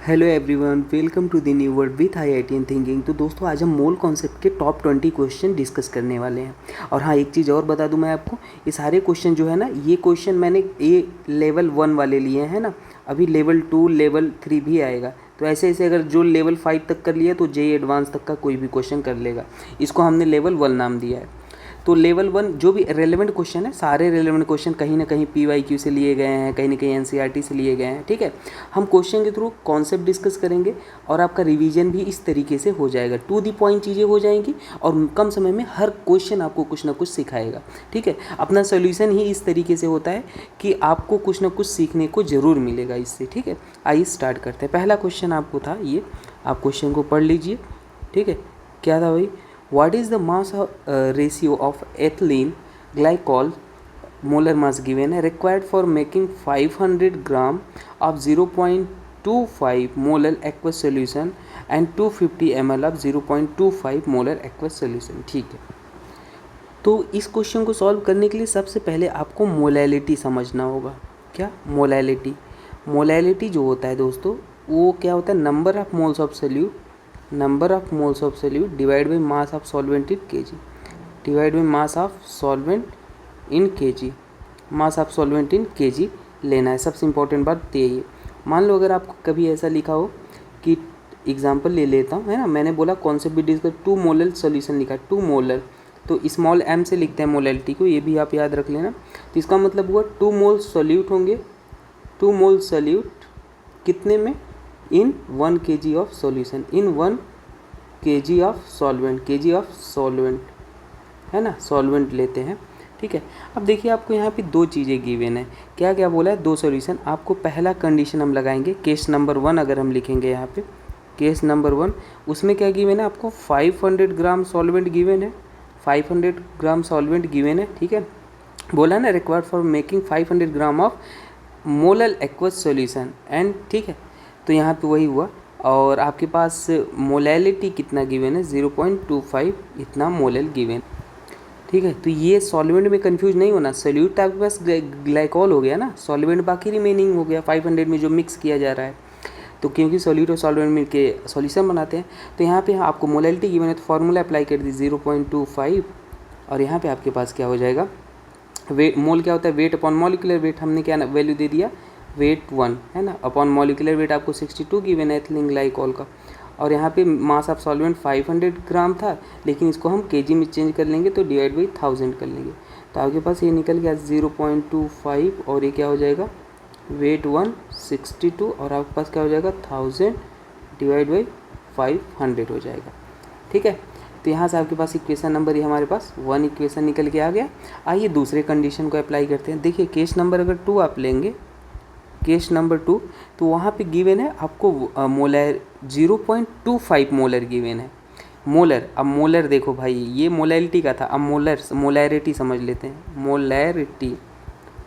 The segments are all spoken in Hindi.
Hello everyone, welcome to the new word with IITian thinking. तो दोस्तों, आज हम मोल कॉन्सेप्ट के टॉप 20 क्वेश्चन डिस्कस करने वाले हैं। और हाँ, एक चीज़ और बता दूं मैं आपको, ये सारे क्वेश्चन जो है ना, ये क्वेश्चन मैंने ये लेवल 1 वाले लिए हैं ना। अभी लेवल 2 लेवल 3 भी आएगा। तो ऐसे ऐसे अगर जो लेवल 5 तक कर लिया तो JEE एडवांस तक का कोई भी क्वेश्चन कर लेगा। इसको हमने लेवल 1 नाम दिया है। तो लेवल 1 जो भी रेलेवेंट क्वेश्चन है, सारे रेलेवेंट क्वेश्चन कहीं ना कहीं PYQ से लिए गए हैं, कहीं ना कहीं NCERT से लिए गए हैं। ठीक है, हम क्वेश्चन के थ्रू कॉन्सेप्ट डिस्कस करेंगे और आपका रिवीजन भी इस तरीके से हो जाएगा। टू दी पॉइंट चीज़ें हो जाएंगी और कम समय में हर क्वेश्चन आपको कुछ ना कुछ सिखाएगा। ठीक है, अपना सोल्यूशन ही इस तरीके से होता है कि आपको कुछ ना कुछ सीखने को ज़रूर मिलेगा इससे। ठीक है, आइए स्टार्ट करते हैं। पहला क्वेश्चन आपको था ये, आप क्वेश्चन को पढ़ लीजिए। ठीक है, क्या था भाई? What is the mass ratio of ethylene glycol molar mass given required for making 500 gram of 0.25 molar aqueous solution and 250 ml of 0.25 molar aqueous solution? ठीक है, तो इस क्वेश्चन को सॉल्व करने के लिए सबसे पहले आपको मोलैलिटी समझना होगा। क्या मोलैलिटी? मोलैलिटी जो होता है दोस्तों, वो क्या होता है? Number of moles of solute, number of moles of solute divide by mass of solvent in kg, divide by mass of solvent in kg, mass of solvent in kg लेना है। सबसे इंपॉर्टेंट बात यही है। मान लो अगर आपको कभी ऐसा लिखा हो कि, एग्जाम्पल ले लेता हूँ, है ना, मैंने बोला कॉन्सेप्ट भी डिस्कस, 2 मोलर सोल्यूशन लिखा, 2 मोलर, तो स्मॉल m से लिखते हैं मोलैलिटी को, ये भी आप याद रख लेना। तो इसका मतलब हुआ 2 मोल सोल्यूट होंगे, 2 मोल सोल्यूट कितने में? इन 1 kg of solution, in 1 kg of solvent, kg of solvent, है ना, सॉल्वेंट लेते हैं। ठीक है, अब देखिए आपको यहाँ पे दो चीज़ें गिवन है। क्या क्या बोला है? 2 सॉल्यूशन। आपको पहला कंडीशन हम लगाएंगे, केस नंबर 1 अगर हम लिखेंगे यहाँ पे, केस नंबर 1, उसमें क्या गिवन है? आपको 500 ग्राम सॉल्वेंट गिवन है, 500 ग्राम सॉल्वेंट गिवन है। ठीक है, बोला ना required for making 500 gram of molar aqueous solution and, ठीक है, तो यहाँ पे वही हुआ। और आपके पास मोलैलिटी कितना गिवन है? 0.25 इतना मोलर गिवन। ठीक है, तो ये सॉल्वेंट में कंफ्यूज नहीं होना। सोल्यूट तो आपके पास ग्लाइकॉल हो गया ना, सॉल्वेंट बाकी रिमेनिंग हो गया 500 में जो मिक्स किया जा रहा है। तो क्योंकि सोल्यूट और सॉल्वेंट मिलके सॉल्यूशन बनाते हैं, तो यहाँ पे आपको मोलैलिटी गिवन है तो फार्मूला अप्लाई कर दी 0.25, और यहाँ पे आपके पास क्या हो जाएगा? वेट, मोल क्या होता है? वेट अपॉन मॉलिकुलर वेट, हमने क्या वैल्यू दे दिया? वेट 1, है ना, अपॉन मॉलिकुलर वेट आपको 62 गिवन है एथिलीन ग्लाइकॉल का। और यहाँ पे मास ऑफ सॉल्वेंट 500 ग्राम था, लेकिन इसको हम kg में चेंज कर लेंगे तो डिवाइड बाई 1000 कर लेंगे, तो आपके पास ये निकल गया 0.25, और ये क्या हो जाएगा? वेट 1 62, और आपके पास क्या हो जाएगा? 1000 डिवाइड बाई 500 हो जाएगा। ठीक है, तो यहाँ से आपके पास इक्वेशन नंबर ये हमारे पास 1 इक्वेशन निकल के आ गया। आइए दूसरे कंडीशन को अप्लाई करते हैं। देखिए केस नंबर अगर 2 आप लेंगे, केस नंबर 2, तो वहाँ पे गिवन है आपको मोलर 0.25 मोलर गिवन है। मोलर, अब मोलर देखो भाई, ये मोलैलिटी का था, अब मोलैरिटी समझ लेते हैं। मोलैरिटी,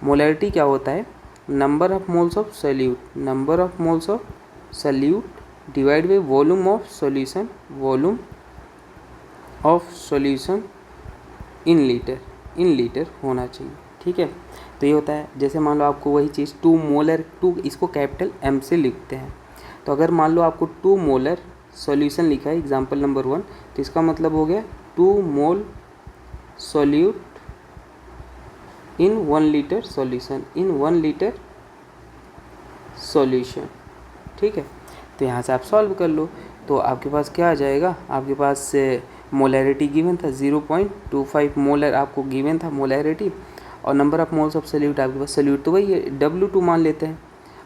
मोलैरिटी क्या होता है? Number of moles of solute, number of moles of solute divide by volume of solution, volume of solution in litre, in litre होना चाहिए। ठीक है, तो ये होता है, जैसे मान लो आपको वही चीज़ 2 मोलर, 2 इसको कैपिटल M से लिखते हैं। तो अगर मान लो आपको 2 मोलर सॉल्यूशन लिखा है एग्जांपल नंबर 1, तो इसका मतलब हो गया 2 मोल solute in 1 litre solution, in 1 litre solution. ठीक है, तो यहाँ से आप सॉल्व कर लो, तो आपके पास क्या आ जाएगा? आपके पास मोलैरिटी गिवन था 0.25 मोलर आपको गिवन था मोलैरिटी, और number of moles of solute आपके पास, सोल्यूट तो वही है W2 मान लेते हैं,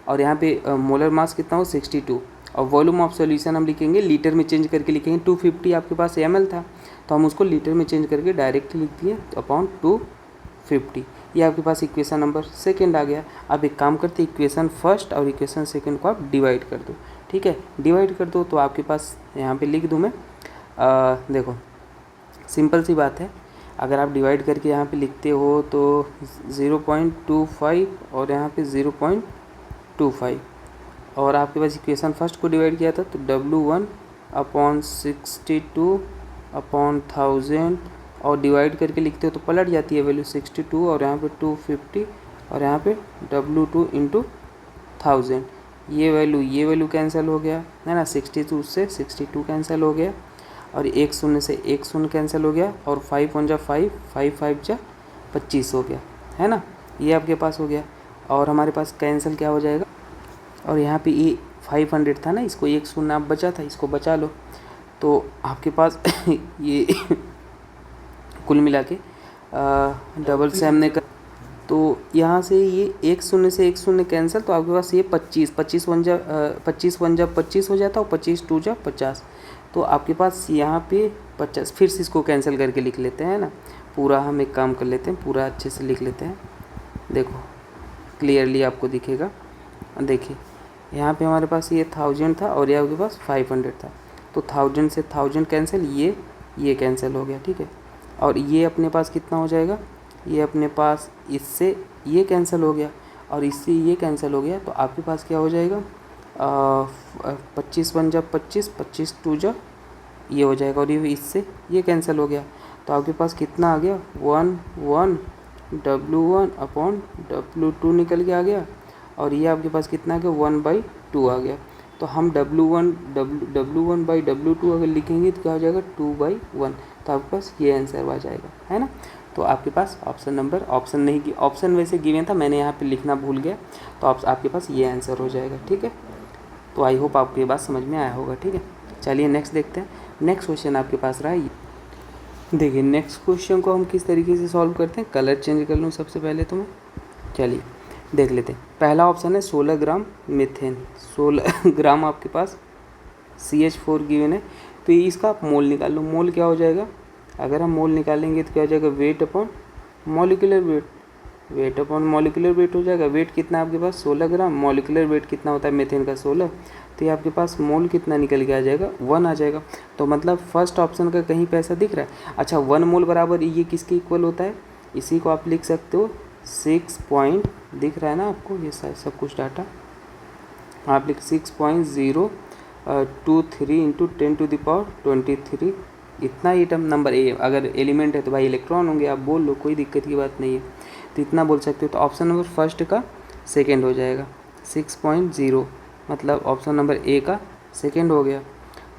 और यहाँ पे मोलर मास कितना हो? 62, और वॉल्यूम ऑफ सॉल्यूशन हम लिखेंगे लीटर में चेंज करके लिखेंगे, 250 आपके पास ml था, तो हम उसको लीटर में चेंज करके डायरेक्टली लिख दिए अपॉन 250। ये आपके पास इक्वेशन नंबर 2 आ गया। अब एक काम करते, इक्वेशन 1 और इक्वेशन 2 को आप डिवाइड कर दो। ठीक है, डिवाइड कर दो तो आपके पास यहाँ पे लिख दूँ मैं, देखो सिंपल सी बात है, अगर आप डिवाइड करके यहाँ पे लिखते हो तो 0.25 और यहाँ पे 0.25, और आपके पास इक्वेशन 1 को डिवाइड किया था तो W1 अपॉन 62 अपॉन 1000, और डिवाइड करके लिखते हो तो पलट जाती है वैल्यू 62, और यहाँ पे 250, और यहाँ पे W2 इंटू 1000। ये वैल्यू कैंसिल हो गया है ना, 62 से 62 कैंसिल हो गया, और एक शून्य से एक शून्य कैंसिल हो गया, और 5 1 जा 5, 5 5 जा 25 हो गया, है ना। ये आपके पास हो गया, और हमारे पास कैंसिल क्या हो जाएगा, और यहाँ पे ये 500 था ना, इसको एक शून्य आप बचा था, इसको बचा लो, तो आपके पास ये कुल मिला के डबल से हमने कर, तो यहाँ से ये एक शून्य से एक शून्य कैंसिल, तो आपके पास ये 25 25 1 जा 25 हो जाता, और 25 2 जा 50, तो आपके पास यहाँ पे 50। फिर से इसको कैंसिल करके लिख लेते हैं ना, पूरा हम एक काम कर लेते हैं, पूरा अच्छे से लिख लेते हैं, देखो क्लियरली आपको दिखेगा। देखिए यहाँ पे हमारे पास ये 1000 था, और ये आपके पास 500 था, तो 1000 से 1000 कैंसिल, ये कैंसिल हो गया, ठीक है। और ये अपने पास कितना हो जाएगा, ये अपने पास इससे ये कैंसिल हो गया, और इससे ये कैंसिल हो गया, तो आपके पास क्या हो जाएगा, 25 1 जा 25, 25 2 जा ये हो जाएगा, और ये इससे ये कैंसिल हो गया, तो आपके पास कितना आ गया, 1 1 W1 अपॉन W2 निकल के आ गया, और ये आपके पास कितना आ गया, 1/2 आ गया। तो हम W1/W2 अगर लिखेंगे तो क्या हो जाएगा, 2/1, तो आपके पास ये आंसर आ जाएगा, है ना। तो आपके पास ऑप्शन नहीं की, ऑप्शन वैसे गिवन था, मैंने यहाँ पे लिखना भूल गया, तो आपके पास ये आंसर हो जाएगा, ठीक है। तो आई होप आपको ये बात समझ में आया होगा, ठीक है। चलिए नेक्स्ट देखते हैं। नेक्स्ट क्वेश्चन आपके पास रहा है, देखिए नेक्स्ट क्वेश्चन को हम किस तरीके से सॉल्व करते हैं। कलर चेंज कर लूँ सबसे पहले तो मैं, चलिए देख लेते हैं। पहला ऑप्शन है 16 ग्राम मीथेन, 16 ग्राम आपके पास CH4 गिवन है, तो ये इसका आप मोल निकाल लो। मोल क्या हो जाएगा, अगर हम मोल निकालेंगे तो क्या हो जाएगा, wait upon molecular weight, weight upon molecular wait हो जाएगा। वेट कितना है आपके पास, 16 ग्राम, मॉलिक्यूलर वेट कितना होता है मीथेन का 16, तो ये आपके पास मोल कितना निकल के आ जाएगा, 1 आ जाएगा। तो मतलब फर्स्ट ऑप्शन का कहीं पे ऐसा दिख रहा है। अच्छा 1 मोल बराबर ये किसके इक्वल होता है, इसी को आप लिख सकते हो 6 पॉइंट, दिख रहा है ना आपको ये सब कुछ डाटा, आप लिख 6.023 इंटू 10⁻23, इतना एटम नंबर ए, अगर एलिमेंट है तो भाई इलेक्ट्रॉन होंगे, आप बोल लो, कोई दिक्कत की बात नहीं है, तो इतना बोल सकते हो। तो ऑप्शन नंबर फर्स्ट का सेकंड हो जाएगा 6.0, मतलब ऑप्शन नंबर ए का सेकंड हो गया।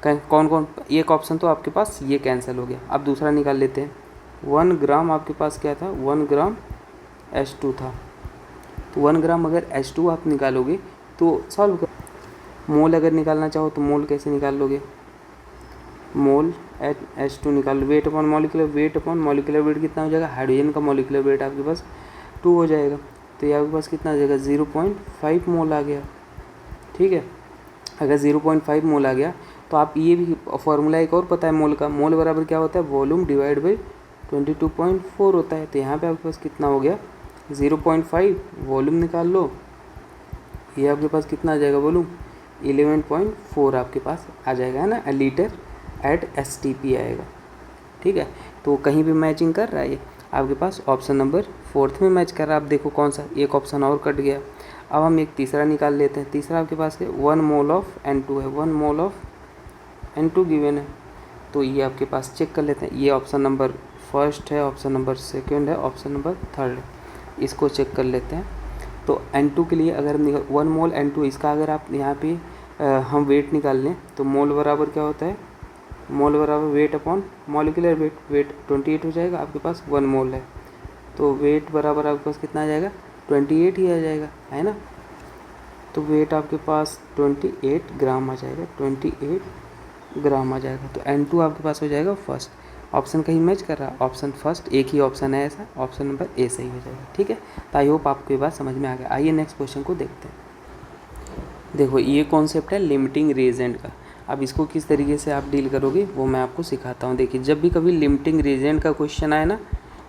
कौन कौन, एक ऑप्शन तो आपके पास ये कैंसिल हो गया। अब दूसरा निकाल लेते हैं। 1 ग्राम आपके पास क्या था, 1 ग्राम H2 था, तो 1 ग्राम अगर H2 आप निकालोगे तो सॉल्व कर। मोल अगर निकालना चाहो तो मोल कैसे निकाल लोगे, मोल H2 निकाल लो, weight upon molecular weight, upon molecular weight कितना हो जाएगा, हाइड्रोजन का मॉलिक्यूलर वेट आपके पास 2 हो जाएगा, तो ये आपके पास कितना आ जाएगा, 0.5 मोल आ गया, ठीक है। अगर 0.5 मोल आ गया तो आप ये भी फॉर्मूला एक और पता है मोल का, मोल बराबर क्या होता है, वॉल्यूम डिवाइड बाई 22.4 होता है। तो यहाँ पे आपके पास कितना हो गया, 0.5 वॉल्यूम निकाल लो, ये आपके पास कितना आ जाएगा वॉल्यूम, 11.4 आपके पास आ जाएगा, है ना, लीटर एट STP आएगा, ठीक है। तो कहीं भी मैचिंग कर रहा है ये आपके पास, ऑप्शन नंबर 4 में मैच कर रहा है। आप देखो कौन सा, एक ऑप्शन और कट गया। अब हम एक तीसरा निकाल लेते हैं। तीसरा आपके पास है 1 मोल ऑफ N2 है, 1 मोल ऑफ N2 गिवन है, तो ये आपके पास चेक कर लेते हैं। ये ऑप्शन नंबर फर्स्ट है, ऑप्शन नंबर सेकंड है, ऑप्शन नंबर थर्ड है, इसको चेक कर लेते हैं। तो N2 के लिए अगर हम 1 मोल N2, इसका अगर आप यहाँ पे हम वेट निकाल लें तो मोल बराबर क्या होता है, मोल बराबर weight upon molecular weight, weight 28 हो जाएगा, आपके पास 1 मोल है, तो वेट बराबर आपके पास कितना आ जाएगा, 28 ही आ जाएगा, है ना। तो वेट आपके पास 28 ग्राम आ जाएगा, 28 ग्राम आ जाएगा। तो N2 आपके पास हो जाएगा फर्स्ट। ऑप्शन कहीं मैच कर रहा है, ऑप्शन फर्स्ट, एक ही ऑप्शन है ऐसा, ऑप्शन नंबर ए सही हो जाएगा, ठीक है। तो आई होप आपको ये बात समझ में आ गया। आइए नेक्स्ट क्वेश्चन को देखते हैं। देखो ये कॉन्सेप्ट है लिमिटिंग रिएजेंट का। अब इसको किस तरीके से आप डील करोगे वो मैं आपको सिखाता हूँ। देखिए जब भी कभी लिमिटिंग रिएजेंट का क्वेश्चन आए ना,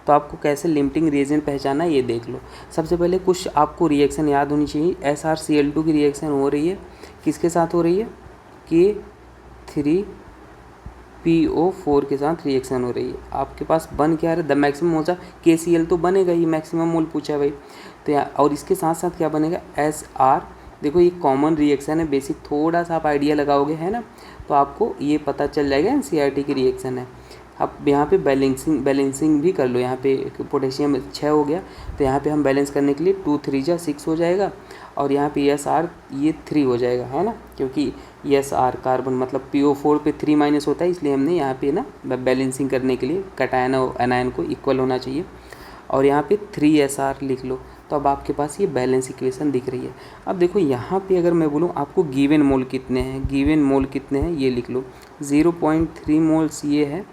तो आपको कैसे लिमिटिंग रिएजेंट पहचाना ये देख लो। सबसे पहले कुछ आपको रिएक्शन याद होनी चाहिए। SrCl2 की रिएक्शन हो रही है, किसके साथ हो रही है, K3PO4 के साथ रिएक्शन हो रही है। आपके पास बन क्या रहा है, the maximum mole of KCl तो बनेगा ही, मैक्सिमम मोल पूछा है भाई, तो यहाँ और इसके साथ साथ क्या बनेगा, Sr। देखो ये कॉमन रिएक्शन है, बेसिक थोड़ा सा आप आइडिया लगाओगे, है ना, तो आपको ये पता चल जाएगा NCERT की रिएक्शन है। अब यहाँ पे बैलेंसिंग भी कर लो। यहाँ पे पोटेशियम 6 हो गया, तो यहाँ पे हम बैलेंस करने के लिए 2 3 जा 6 हो जाएगा, और यहाँ पे एस आर ये 3 हो जाएगा, है ना, क्योंकि एस आर कार्बन मतलब PO4 पे 3 माइनस होता है, इसलिए हमने यहाँ पे ना बैलेंसिंग करने के लिए कैटायन और एनायन को इक्वल होना चाहिए, और यहाँ पे 3SR लिख लो। तो अब आपके पास ये बैलेंस इक्वेशन दिख रही है। अब देखो यहाँ पे अगर मैं बोलूँ आपको गिवन मोल कितने हैं, गिवन मोल कितने हैं ये लिख लो। 0.3 मोल्स ये है,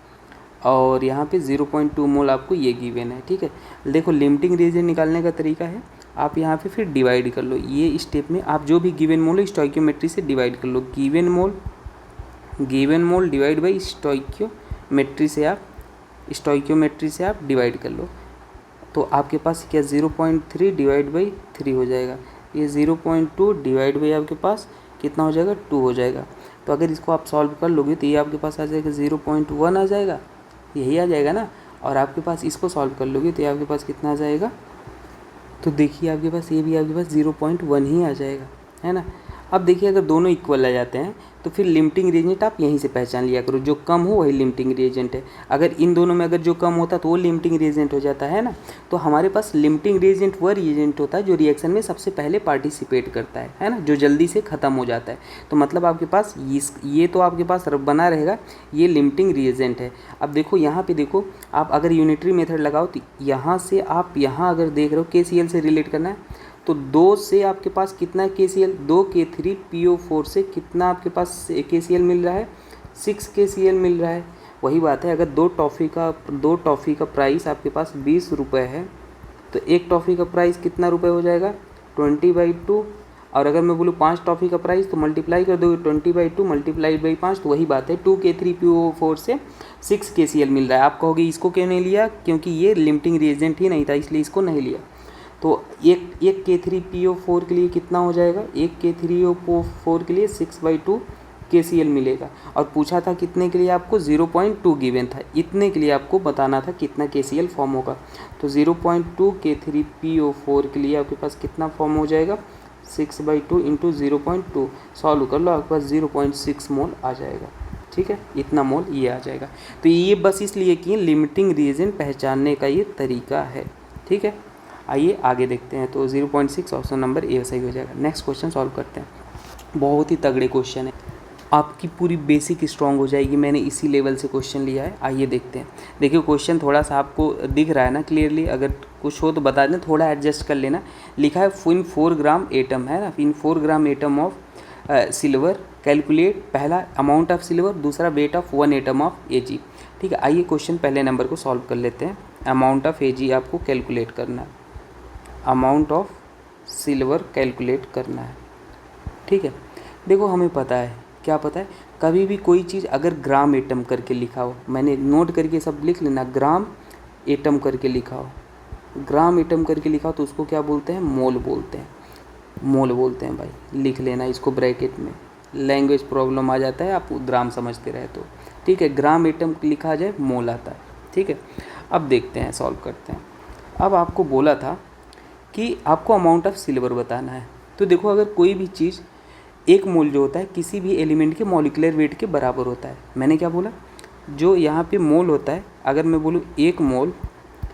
और यहाँ पे 0.2 मोल आपको ये गिवन है, ठीक है। देखो लिमिटिंग रीजन निकालने का तरीका है, आप यहाँ पे फिर डिवाइड कर लो। ये स्टेप में आप जो भी गिवन मोल है स्टोइकियोमेट्री से डिवाइड कर लो। Given mole divide by stoichiometry से आप डिवाइड कर लो। तो आपके पास क्या 0.3 डिवाइड बाई 3 हो जाएगा, ये 0.2 डिवाइड बाई आपके पास कितना हो जाएगा 2 हो जाएगा। तो अगर इसको आप सॉल्व कर लोगे तो ये आपके पास आ जाएगा 0.1 आ जाएगा, यही आ जाएगा ना। और आपके पास इसको सॉल्व कर लोगे तो ये आपके पास कितना आ जाएगा, तो देखिए आपके पास ये भी आपके पास 0.1 ही आ जाएगा, है ना। अब देखिए अगर दोनों इक्वल आ जाते हैं तो फिर लिमिटिंग रिएजेंट आप यहीं से पहचान लिया करो, जो कम हो वही लिमिटिंग रिएजेंट है। अगर इन दोनों में अगर जो कम होता तो वो लिमिटिंग रिएजेंट हो जाता है ना। तो हमारे पास लिमिटिंग रिएजेंट वह रिएजेंट होता है जो रिएक्शन में सबसे पहले पार्टिसिपेट करता है ना, जो जल्दी से ख़त्म हो जाता है। तो मतलब आपके पास ये तो आपके पास बना रहेगा, ये लिमिटिंग रिएजेंट है। अब देखो यहाँ पर देखो, आप अगर यूनिटरी मेथड लगाओ तो यहाँ से आप यहाँ अगर देख रहे हो KCl से रिलेट करना है, तो 2 से आपके पास कितना KCl, 2K3PO4 से कितना आपके पास KCl मिल रहा है, 6 KCl मिल रहा है। वही बात है, अगर दो टॉफ़ी का प्राइस आपके पास 20 रुपये है तो एक टॉफ़ी का प्राइस कितना रुपये हो जाएगा 20/2। और अगर मैं बोलूँ 5 टॉफ़ी का प्राइस तो मल्टीप्लाई कर दोगे 20/2 मल्टीप्लाइड बाई 5, तो वही बात है 2K3PO4 से 6 KCl मिल रहा है। आप कहोगे इसको क्यों नहीं लिया, क्योंकि ये लिमिटिंग रिएजेंट ही नहीं था इसलिए इसको नहीं लिया। तो एक K3PO4 के लिए कितना हो जाएगा, एक K3PO4 के लिए 6/2 KCl मिलेगा। और पूछा था कितने के लिए, आपको 0.2 गिवन था, इतने के लिए आपको बताना था कितना KCl फॉर्म होगा। तो 0.2 K3PO4 के लिए आपके पास कितना फॉर्म हो जाएगा 6/2 इंटू 0.2, सॉल्व कर लो, आपके पास 0.6 मोल आ जाएगा, ठीक है, इतना मोल ये आ जाएगा। तो ये बस इसलिए कि लिमिटिंग रिएजेंट पहचानने का ये तरीका है, ठीक है। आइए आगे देखते हैं। तो 0.6 ऑप्शन नंबर ए सही हो जाएगा। नेक्स्ट क्वेश्चन सॉल्व करते हैं। बहुत ही तगड़े क्वेश्चन है, आपकी पूरी बेसिक स्ट्रांग हो जाएगी, मैंने इसी लेवल से क्वेश्चन लिया है। आइए देखते हैं। देखिए क्वेश्चन थोड़ा सा आपको दिख रहा है ना क्लियरली, अगर कुछ हो तो बता दें, थोड़ा एडजस्ट कर लेना। लिखा है इन 4 ग्राम एटम, है ना, इन 4 gram atom of silver calculate, पहला अमाउंट ऑफ सिल्वर, दूसरा weight of 1 atom of Ag, ठीक है। आइए क्वेश्चन पहले नंबर को सॉल्व कर लेते हैं। अमाउंट ऑफ Ag आपको कैलकुलेट करना है, अमाउंट ऑफ सिल्वर कैलकुलेट करना है, ठीक है। देखो हमें पता है, क्या पता है, कभी भी कोई चीज़ अगर ग्राम एटम करके लिखा हो, मैंने नोट करके सब लिख लेना, ग्राम एटम करके लिखा हो, ग्राम एटम करके लिखा हो तो उसको क्या बोलते हैं, मोल बोलते हैं, मोल बोलते हैं भाई, लिख लेना इसको ब्रैकेट में। लैंग्वेज प्रॉब्लम आ जाता है आप ग्राम समझते रहे तो, ठीक है। ग्राम एटम लिखा जाए मोल आता है, ठीक है। अब देखते हैं, सॉल्व करते हैं। अब आपको बोला था कि आपको अमाउंट ऑफ सिल्वर बताना है। तो देखो अगर कोई भी चीज़, एक मोल जो होता है किसी भी एलिमेंट के मॉलिक्यूलर वेट के बराबर होता है। मैंने क्या बोला, जो यहाँ पे मोल होता है, अगर मैं बोलूँ एक मोल,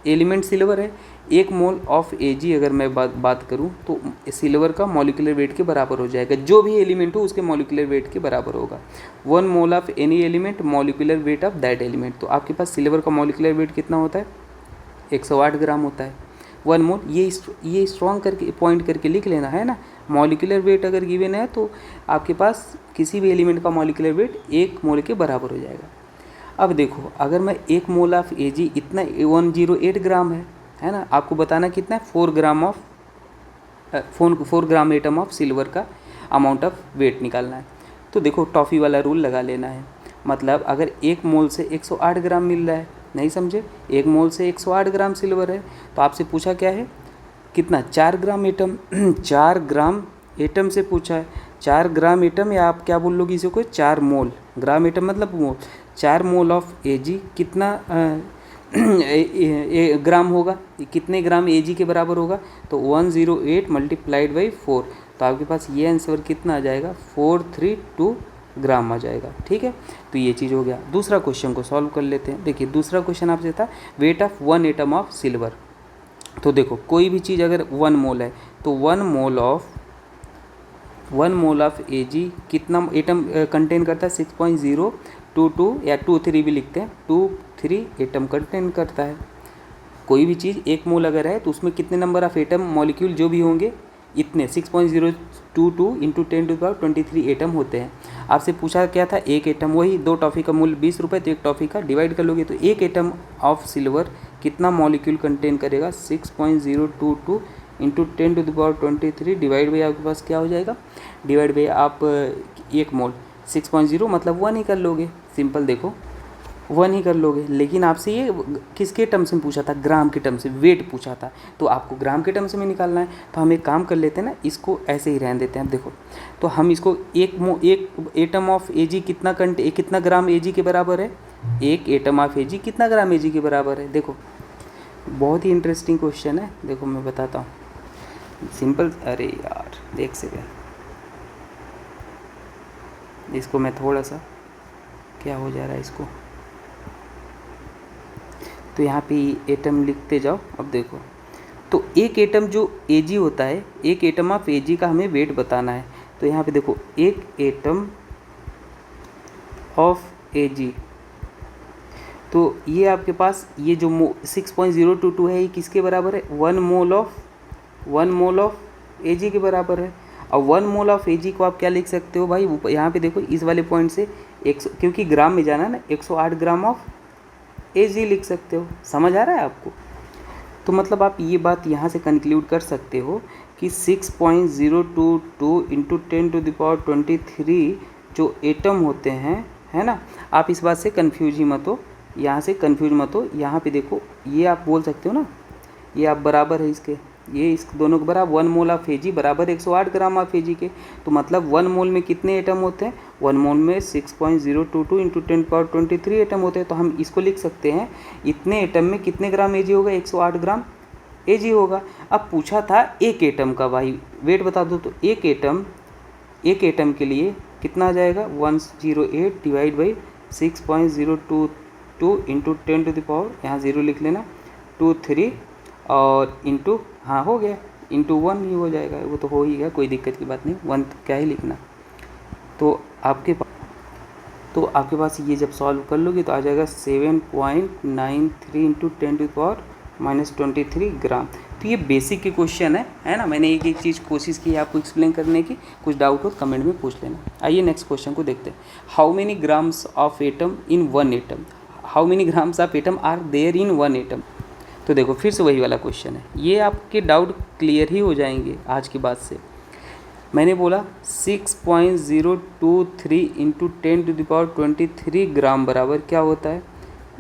एलिमेंट सिल्वर है, एक मोल ऑफ Ag अगर मैं बात करूँ तो सिल्वर का मॉलिक्यूलर वेट के बराबर हो जाएगा। जो भी एलिमेंट हो उसके मॉलिक्यूलर वेट के बराबर होगा। 1 mole of any element molecular weight of that element. तो आपके पास सिल्वर का मॉलिक्यूलर वेट कितना होता है 108 ग्राम होता है। 1 मोल, ये स्ट्रॉन्ग करके पॉइंट करके लिख लेना है ना। मॉलिक्यूलर वेट अगर गिवन है तो आपके पास किसी भी एलिमेंट का मॉलिक्यूलर वेट 1 मोल के बराबर हो जाएगा। अब देखो अगर मैं 1 मोल ऑफ Ag इतना 108 ग्राम है ना, आपको बताना कितना है 4 ग्राम एटम ऑफ सिल्वर का अमाउंट ऑफ वेट निकालना है। तो देखो टॉफ़ी वाला रूल लगा लेना है, मतलब अगर 1 मोल से 108 ग्राम मिल रहा है, नहीं समझे, 1 मोल से 108 ग्राम सिल्वर है, तो आपसे पूछा क्या है कितना 4 ग्राम एटम 4 ग्राम एटम से पूछा है। 4 ग्राम एटम, या आप क्या बोल लोगे इसे को 4 मोल, ग्राम एटम मतलब मोल। 4 मोल ऑफ Ag कितना ग्राम होगा, कितने ग्राम Ag के बराबर होगा, तो 108 मल्टीप्लाइड बाई 4। तो आपके पास ये आंसर कितना आ जाएगा 432 ग्राम आ जाएगा, ठीक है। तो ये चीज़ हो गया। दूसरा क्वेश्चन को सॉल्व कर लेते हैं। देखिए दूसरा क्वेश्चन आपसे था weight of 1 atom of silver. तो देखो कोई भी चीज़ अगर 1 मोल है तो 1 mole of 1 mole of Ag कितना एटम कंटेन करता है? 6.022 या 23 भी लिखते हैं, 23 एटम कंटेन करता है। कोई भी चीज़ 1 मोल अगर है तो उसमें कितने नंबर ऑफ एटम मॉलिक्यूल जो भी होंगे इतने 6.022 इंटू 10⁻23 एटम होते हैं। आपसे पूछा क्या था? एक एटम, वही 2 टॉफ़ी का मूल्य 20 रुपये, तो एक टॉफ़ी का डिवाइड कर लोगे तो एक एटम ऑफ सिल्वर कितना मॉलिक्यूल कंटेन करेगा? 6.022 इंटू 10⁻23 डिवाइड बाई आपके पास क्या हो जाएगा? डिवाइड बाई आप 1 मोल 6.0 मतलब 1 ही कर लोगे, सिंपल देखो 1 ही कर लोगे। लेकिन आपसे ये किसके टर्म्स में पूछा था? ग्राम के टर्म से, वेट पूछा था, तो आपको ग्राम के टर्म्स में निकालना है। तो हम एक काम कर लेते हैं ना, इसको ऐसे ही रहने देते हैं। अब देखो, तो हम इसको एक एटम ऑफ Ag कितना ग्राम Ag के बराबर है? एक एटम ऑफ Ag कितना ग्राम Ag के बराबर है? देखो बहुत ही इंटरेस्टिंग क्वेश्चन है, देखो मैं बताता हूँ सिंपल। अरे यार देख से इसको मैं थोड़ा सा क्या हो जा रहा है इसको, तो यहाँ पे एटम लिखते जाओ। अब देखो, तो एक एटम जो Ag होता है, एक एटम ऑफ Ag का हमें वेट बताना है। तो यहाँ पे देखो, एक एटम ऑफ Ag, तो ये आपके पास ये जो 6.022 है, ये किसके बराबर है? 1 मोल ऑफ Ag के बराबर है। और 1 मोल ऑफ Ag को आप क्या लिख सकते हो भाई? यहाँ पे देखो, इस वाले पॉइंट से 100, क्योंकि ग्राम में जाना है ना, 108 ग्राम ऑफ Ag लिख सकते हो। समझ आ रहा है आपको? तो मतलब आप ये बात यहाँ से कंक्लूड कर सकते हो कि 6.022 इंटू 10⁻23 जो एटम होते हैं, है ना, आप इस बात से कंफ्यूज ही मत हो, यहाँ से कंफ्यूज मत हो। यहाँ पे देखो, ये आप बोल सकते हो ना, ये आप बराबर है इसके, ये इस दोनों के बराबर 1 मोल ऑफ Ag बराबर 108 ग्राम ऑफ Ag के। तो मतलब 1 मोल में कितने एटम होते हैं? 1 मोल में 6.022 इंटू 10⁻23 एटम होते हैं। तो हम इसको लिख सकते हैं, इतने एटम में कितने ग्राम Ag होगा? 108 ग्राम Ag होगा। अब पूछा था एक एटम का, भाई वेट बता दो, तो एक एटम के लिए कितना आ जाएगा? 108 डिवाइड बाई 6.022 इंटू 10⁻, यहाँ 0 लिख लेना, 23 और इंटू, हाँ हो गया, इंटू 1 ही हो जाएगा, वो तो हो ही गया, कोई दिक्कत की बात नहीं, 1 क्या ही लिखना। तो आपके पास ये जब सॉल्व कर लोगे तो आ जाएगा 7.93 इंटू 10⁻23 ग्राम। तो ये बेसिक के क्वेश्चन है ना। मैंने एक चीज़ कोशिश की है आपको एक्सप्लेन करने की, कुछ डाउट हो कमेंट में पूछ लेना। आइए नेक्स्ट क्वेश्चन को देखते हैं। How many grams of atom in 1 atom? How many grams of atom are there in 1 atom? तो देखो फिर से वही वाला क्वेश्चन है, ये आपके डाउट क्लियर ही हो जाएंगे आज की बात से। मैंने बोला 6.023 इंटू 10⁻23 ग्राम बराबर क्या होता है?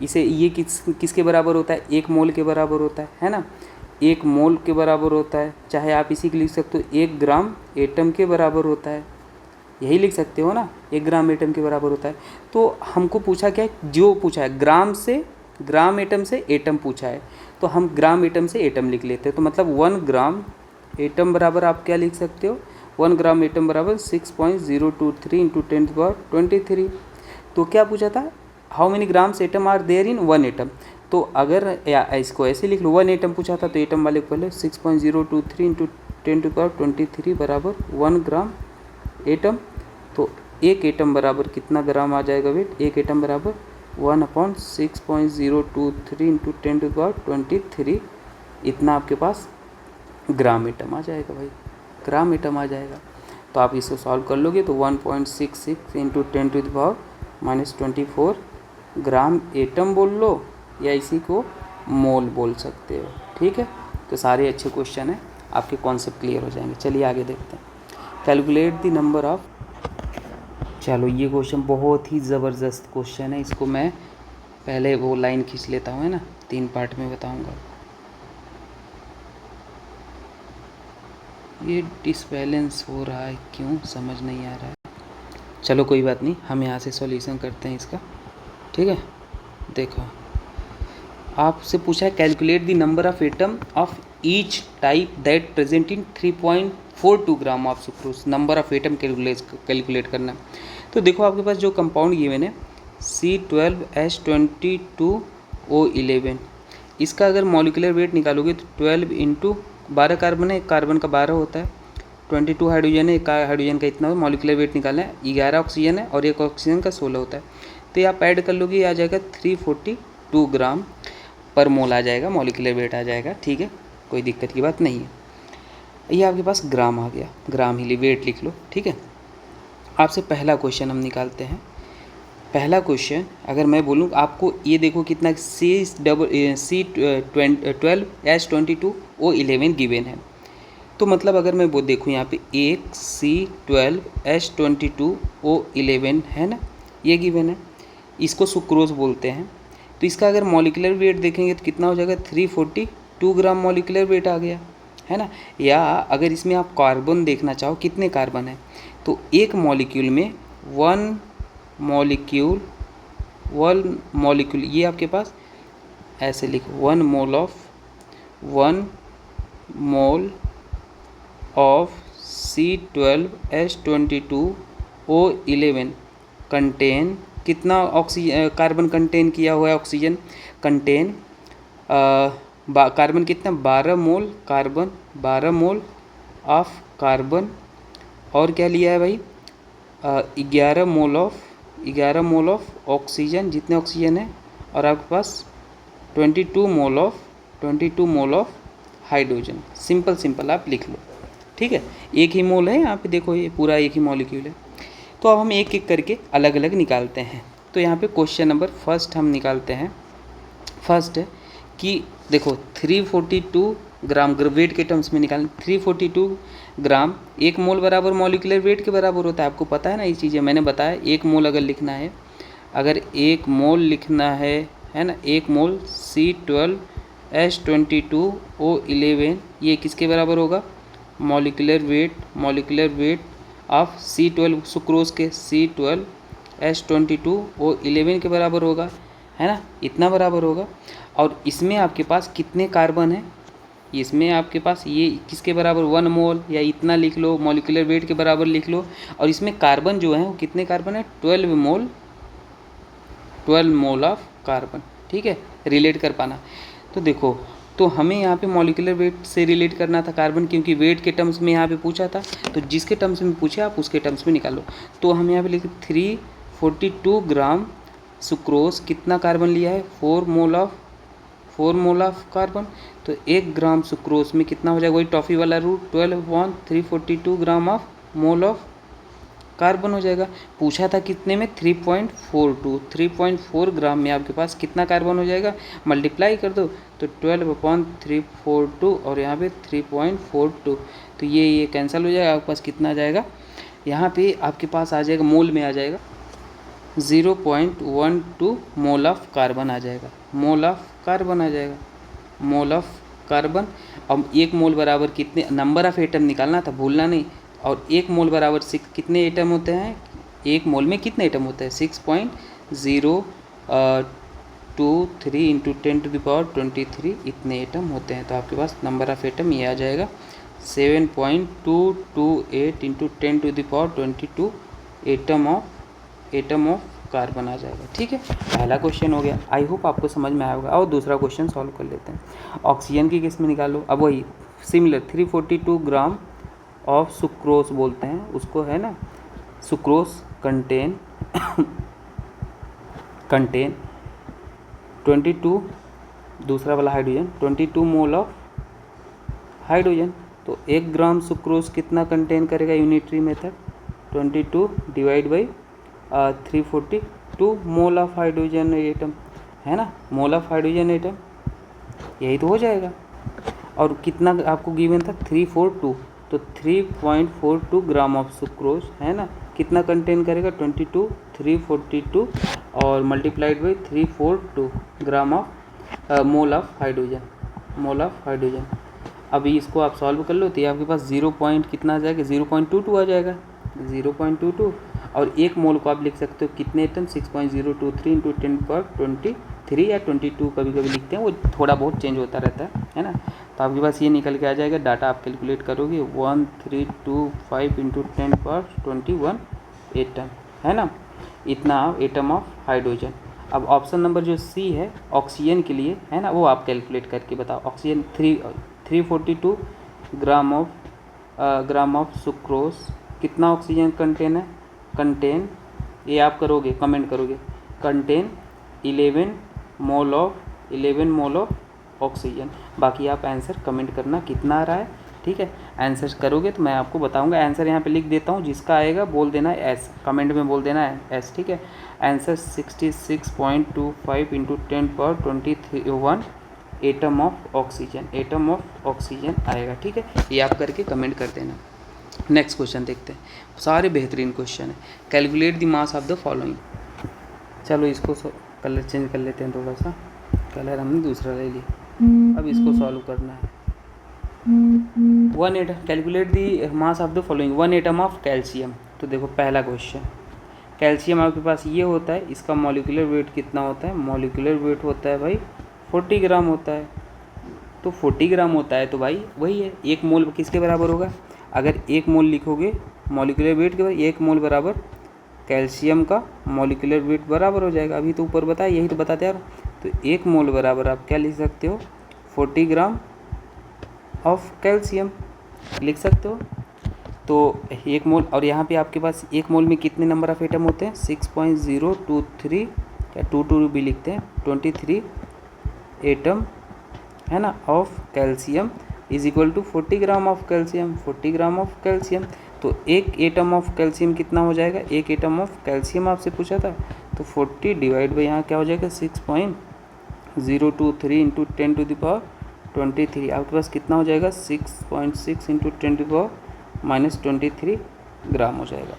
इसे ये किसके बराबर होता है? 1 मोल के बराबर होता है ना, 1 मोल के बराबर होता है। चाहे आप इसी को लिख सकते हो 1 ग्राम एटम के बराबर होता है, यही लिख सकते हो ना, 1 ग्राम एटम के बराबर होता है। तो हमको पूछा क्या है? जो पूछा है ग्राम एटम से एटम पूछा है, तो हम ग्राम एटम से एटम लिख लेते हैं। तो मतलब 1 ग्राम एटम बराबर आप क्या लिख सकते हो? 1 ग्राम एटम बराबर 6.023 इंटू 10⁻23। तो क्या पूछा था? How many grams atom are there in 1 atom? तो अगर या इसको ऐसे लिख लो, 1 एटम पूछा था तो एटम वाले को पहले 6.023 इंटू 10⁻23 बराबर 1 ग्राम एटम। तो एक एटम बराबर कितना ग्राम आ जाएगा वेट? एक एटम बराबर 1/6.023 इंटू 10⁻23, इतना आपके पास ग्राम एटम आ जाएगा भाई, ग्राम एटम आ जाएगा। तो आप इसको सॉल्व कर लोगे तो 1.66 इंटू 10⁻24 ग्राम एटम बोल लो, या इसी को मोल बोल सकते हो। ठीक है, तो सारे अच्छे क्वेश्चन हैं, आपके कॉन्सेप्ट क्लियर हो जाएंगे। चलिए आगे देखते हैं। कैलकुलेट द नंबर ऑफ, चलो ये क्वेश्चन बहुत ही ज़बरदस्त क्वेश्चन है, इसको मैं पहले वो लाइन खींच लेता हूँ, है ना, 3 पार्ट में बताऊँगा। ये डिसबैलेंस हो रहा है, क्यों समझ नहीं आ रहा है। चलो कोई बात नहीं, हम यहाँ से सॉल्यूशन करते हैं इसका। ठीक है, देखो आपसे पूछा है calculate the number of atom of each type that present in 3.42 gram of sucrose. Number of atom calculate करना। तो देखो आपके पास जो कंपाउंड गिवन है C12H22O11, इसका अगर मॉलिक्यूलर वेट निकालोगे तो 12 इंटू 12 कार्बन है, कार्बन का 12 होता है, 22 हाइड्रोजन है, एक हाइड्रोजन का इतना मॉलिकुलर वेट निकालना है, 11 ऑक्सीजन है और एक ऑक्सीजन का 16 होता है। तो ये आप ऐड कर लोगे, आ जाएगा 342 ग्राम पर मोल आ जाएगा, मॉलिकुलर वेट आ जाएगा। ठीक है, कोई दिक्कत की बात नहीं है। ये आपके पास ग्राम आ गया, ग्राम ही वेट लिख लो। ठीक है, आपसे पहला क्वेश्चन हम निकालते हैं। पहला क्वेश्चन अगर मैं बोलूँ आपको, ये देखो कितना C12H22O11 गिवन है। तो मतलब अगर मैं वो देखूँ यहाँ पे एक C12H22O11 है ना, ये गिवन है, इसको सुक्रोज बोलते हैं। तो इसका अगर मॉलिकुलर वेट देखेंगे तो कितना हो जाएगा, 342 ग्राम मॉलिकुलर वेट आ गया, है ना। या अगर इसमें आप कार्बन देखना चाहो कितने कार्बन है, तो एक मॉलिक्यूल में वन मॉलिक्यूल ये आपके पास ऐसे लिखो, 1 मोल ऑफ C12H22O11 कंटेन कितना ऑक्सीजन कार्बन कंटेन किया हुआ है, ऑक्सीजन कंटेन कार्बन कितना 12 mole carbon, 12 mole of carbon, और क्या लिया है भाई 11 मोल ऑफ ऑक्सीजन, जितने ऑक्सीजन है, और आपके पास 22 मोल ऑफ हाइड्रोजन। सिंपल आप लिख लो। ठीक है, एक ही मोल है यहाँ पे, देखो ये पूरा एक ही मॉलिक्यूल है। तो अब हम एक एक करके अलग अलग निकालते हैं। तो यहाँ पे क्वेश्चन नंबर फर्स्ट हम निकालते हैं। फर्स्ट है कि देखो 342 ग्राम वेट के टर्म्स में निकालें, 342 ग्राम एक मोल बराबर मॉलिकुलर वेट के बराबर होता है। आपको पता है ना ये चीज़ें, मैंने बताया। एक मोल अगर लिखना है, अगर एक मोल लिखना है ना, एक मोल C12H22O11 ये किसके बराबर होगा, molecular weight of C12 sucrose के C12H22O11 के बराबर होगा, है ना, इतना बराबर होगा। और इसमें आपके पास कितने कार्बन है, इसमें आपके पास ये किसके बराबर 1 मोल, या इतना लिख लो, मॉलिकुलर वेट के बराबर लिख लो। और इसमें कार्बन जो है वो कितने कार्बन है, 12 मोल ऑफ कार्बन। ठीक है, रिलेट कर पाना। तो देखो, तो हमें यहाँ पे मॉलिकुलर वेट से रिलेट करना था कार्बन, क्योंकि वेट के टर्म्स में यहाँ पे पूछा था। तो जिसके टर्म्स में पूछे आप उसके टर्म्स में निकालो। तो हम यहाँ पे लिखे 342 ग्राम सुक्रोज, कितना कार्बन लिया है, 4 मोल ऑफ कार्बन। तो 1 ग्राम सुक्रोज में कितना हो जाएगा, वही टॉफ़ी वाला route, 12/342 gram of mole of carbon हो जाएगा। पूछा था कितने में, 3.4 ग्राम में आपके पास कितना कार्बन हो जाएगा, मल्टीप्लाई कर दो तो 12/342 और यहाँ पे 3.42, तो ये कैंसिल हो जाएगा। आपके पास कितना आ जाएगा, यहाँ पे आपके पास आ जाएगा, मोल में आ जाएगा 0.12 मोल ऑफ कार्बन आ जाएगा, मोल ऑफ कार्बन। अब एक मोल बराबर कितने, नंबर ऑफ एटम निकालना था, भूलना नहीं। और एक मोल बराबर कितने एटम होते हैं, एक मोल में कितने एटम होते हैं, 6.023 इंटू 10⁻23 इतने एटम होते हैं। तो आपके पास नंबर ऑफ एटम ये आ जाएगा 7.228 इंटू 10⁻22 एटम ऑफ कार्बन आ जाएगा। ठीक है, पहला क्वेश्चन हो गया। आई होप आपको समझ में आया होगा। और दूसरा क्वेश्चन सॉल्व कर लेते हैं। ऑक्सीजन की केस में निकालो। अब वही सिमिलर 342 ग्राम ऑफ सुक्रोज बोलते हैं उसको, है ना। सुक्रोज कंटेन 22, दूसरा वाला हाइड्रोजन 22 मोल ऑफ हाइड्रोजन। तो 1 ग्राम सुक्रोज कितना कंटेन करेगा, unitary method 22 divide by 342 mole of hydrogen atom, है ना, मोल ऑफ हाइड्रोजन एटम, यही तो हो जाएगा। और कितना आपको गिवन था 342, तो 3.42 ग्राम ऑफ सुक्रोज, है ना, कितना कंटेन करेगा 22, 342 और multiplied by 342 gram of mole of hydrogen. अभी इसको आप सॉल्व कर लो तो ये आपके पास 0 पॉइंट कितना आ जाएगा, 0.22 आ जाएगा, 0.22। और एक मोल को आप लिख सकते हो कितने एटम, 6.023 इंटू 10⁻23 या 22 कभी कभी लिखते हैं, वो थोड़ा बहुत चेंज होता रहता है ना। तो आपके पास ये निकल के आ जाएगा, डाटा आप कैलकुलेट करोगे 1325 इंटू 10⁻21 एटम, है ना, इतना एटम ऑफ हाइड्रोजन। अब ऑप्शन नंबर जो सी है ऑक्सीजन के लिए, है ना, वो आप कैलकुलेट करके बताओ। Oxygen 342 gram of gram of sucrose कितना ऑक्सीजन कंटेन ये आप करोगे, कमेंट करोगे, कंटेन 11 मोल ऑफ ऑक्सीजन। बाकी आप आंसर कमेंट करना कितना आ रहा है, ठीक है। आंसर करोगे तो मैं आपको बताऊंगा। आंसर यहाँ पे लिख देता हूँ, जिसका आएगा बोल देना है एस, कमेंट में बोल देना है एस, ठीक है। Answer 66.25 into 10⁻21 atom of oxygen आएगा, ठीक है। ये आप करके कमेंट कर देना। नेक्स्ट क्वेश्चन देखते हैं, सारे बेहतरीन क्वेश्चन है। Calculate the mass of the following. चलो इसको कलर चेंज कर लेते हैं, थोड़ा सा कलर हमने दूसरा ले लिया। अब इसको सॉल्व करना है। 1 atom, calculate the mass of the following. 1 atom of calcium. तो देखो पहला क्वेश्चन, कैल्शियम आपके पास ये होता है, इसका मॉलिक्यूलर वेट कितना होता है? मॉलिक्यूलर वेट होता है भाई 40 ग्राम होता है। तो 40 ग्राम होता है तो भाई वही है, 1 मोल किसके बराबर होगा? अगर 1 मोल लिखोगे मॉलिक्यूलर वेट के बाद 1 मोल बराबर कैल्शियम का मॉलिक्यूलर वेट बराबर हो जाएगा। अभी तो ऊपर बताया, यही तो बताते यार। तो 1 मोल बराबर आप क्या लिख सकते हो? 40 ग्राम ऑफ कैल्शियम लिख सकते हो। तो 1 मोल, और यहाँ पे आपके पास 1 मोल में कितने नंबर ऑफ एटम होते हैं? 6.023 या 22 भी लिखते हैं, 23 एटम है ना of calcium is equal to 40 gram of calcium. 40 gram of calcium, तो 1 एटम ऑफ कैल्शियम कितना हो जाएगा? 1 एटम ऑफ कैल्शियम आपसे पूछा था, तो 40 डिवाइड बाई यहाँ क्या हो जाएगा? 6.023 इंटू 10⁻23। आपके पास कितना हो जाएगा? 6.6 इंटू 10⁻−23 ग्राम हो जाएगा।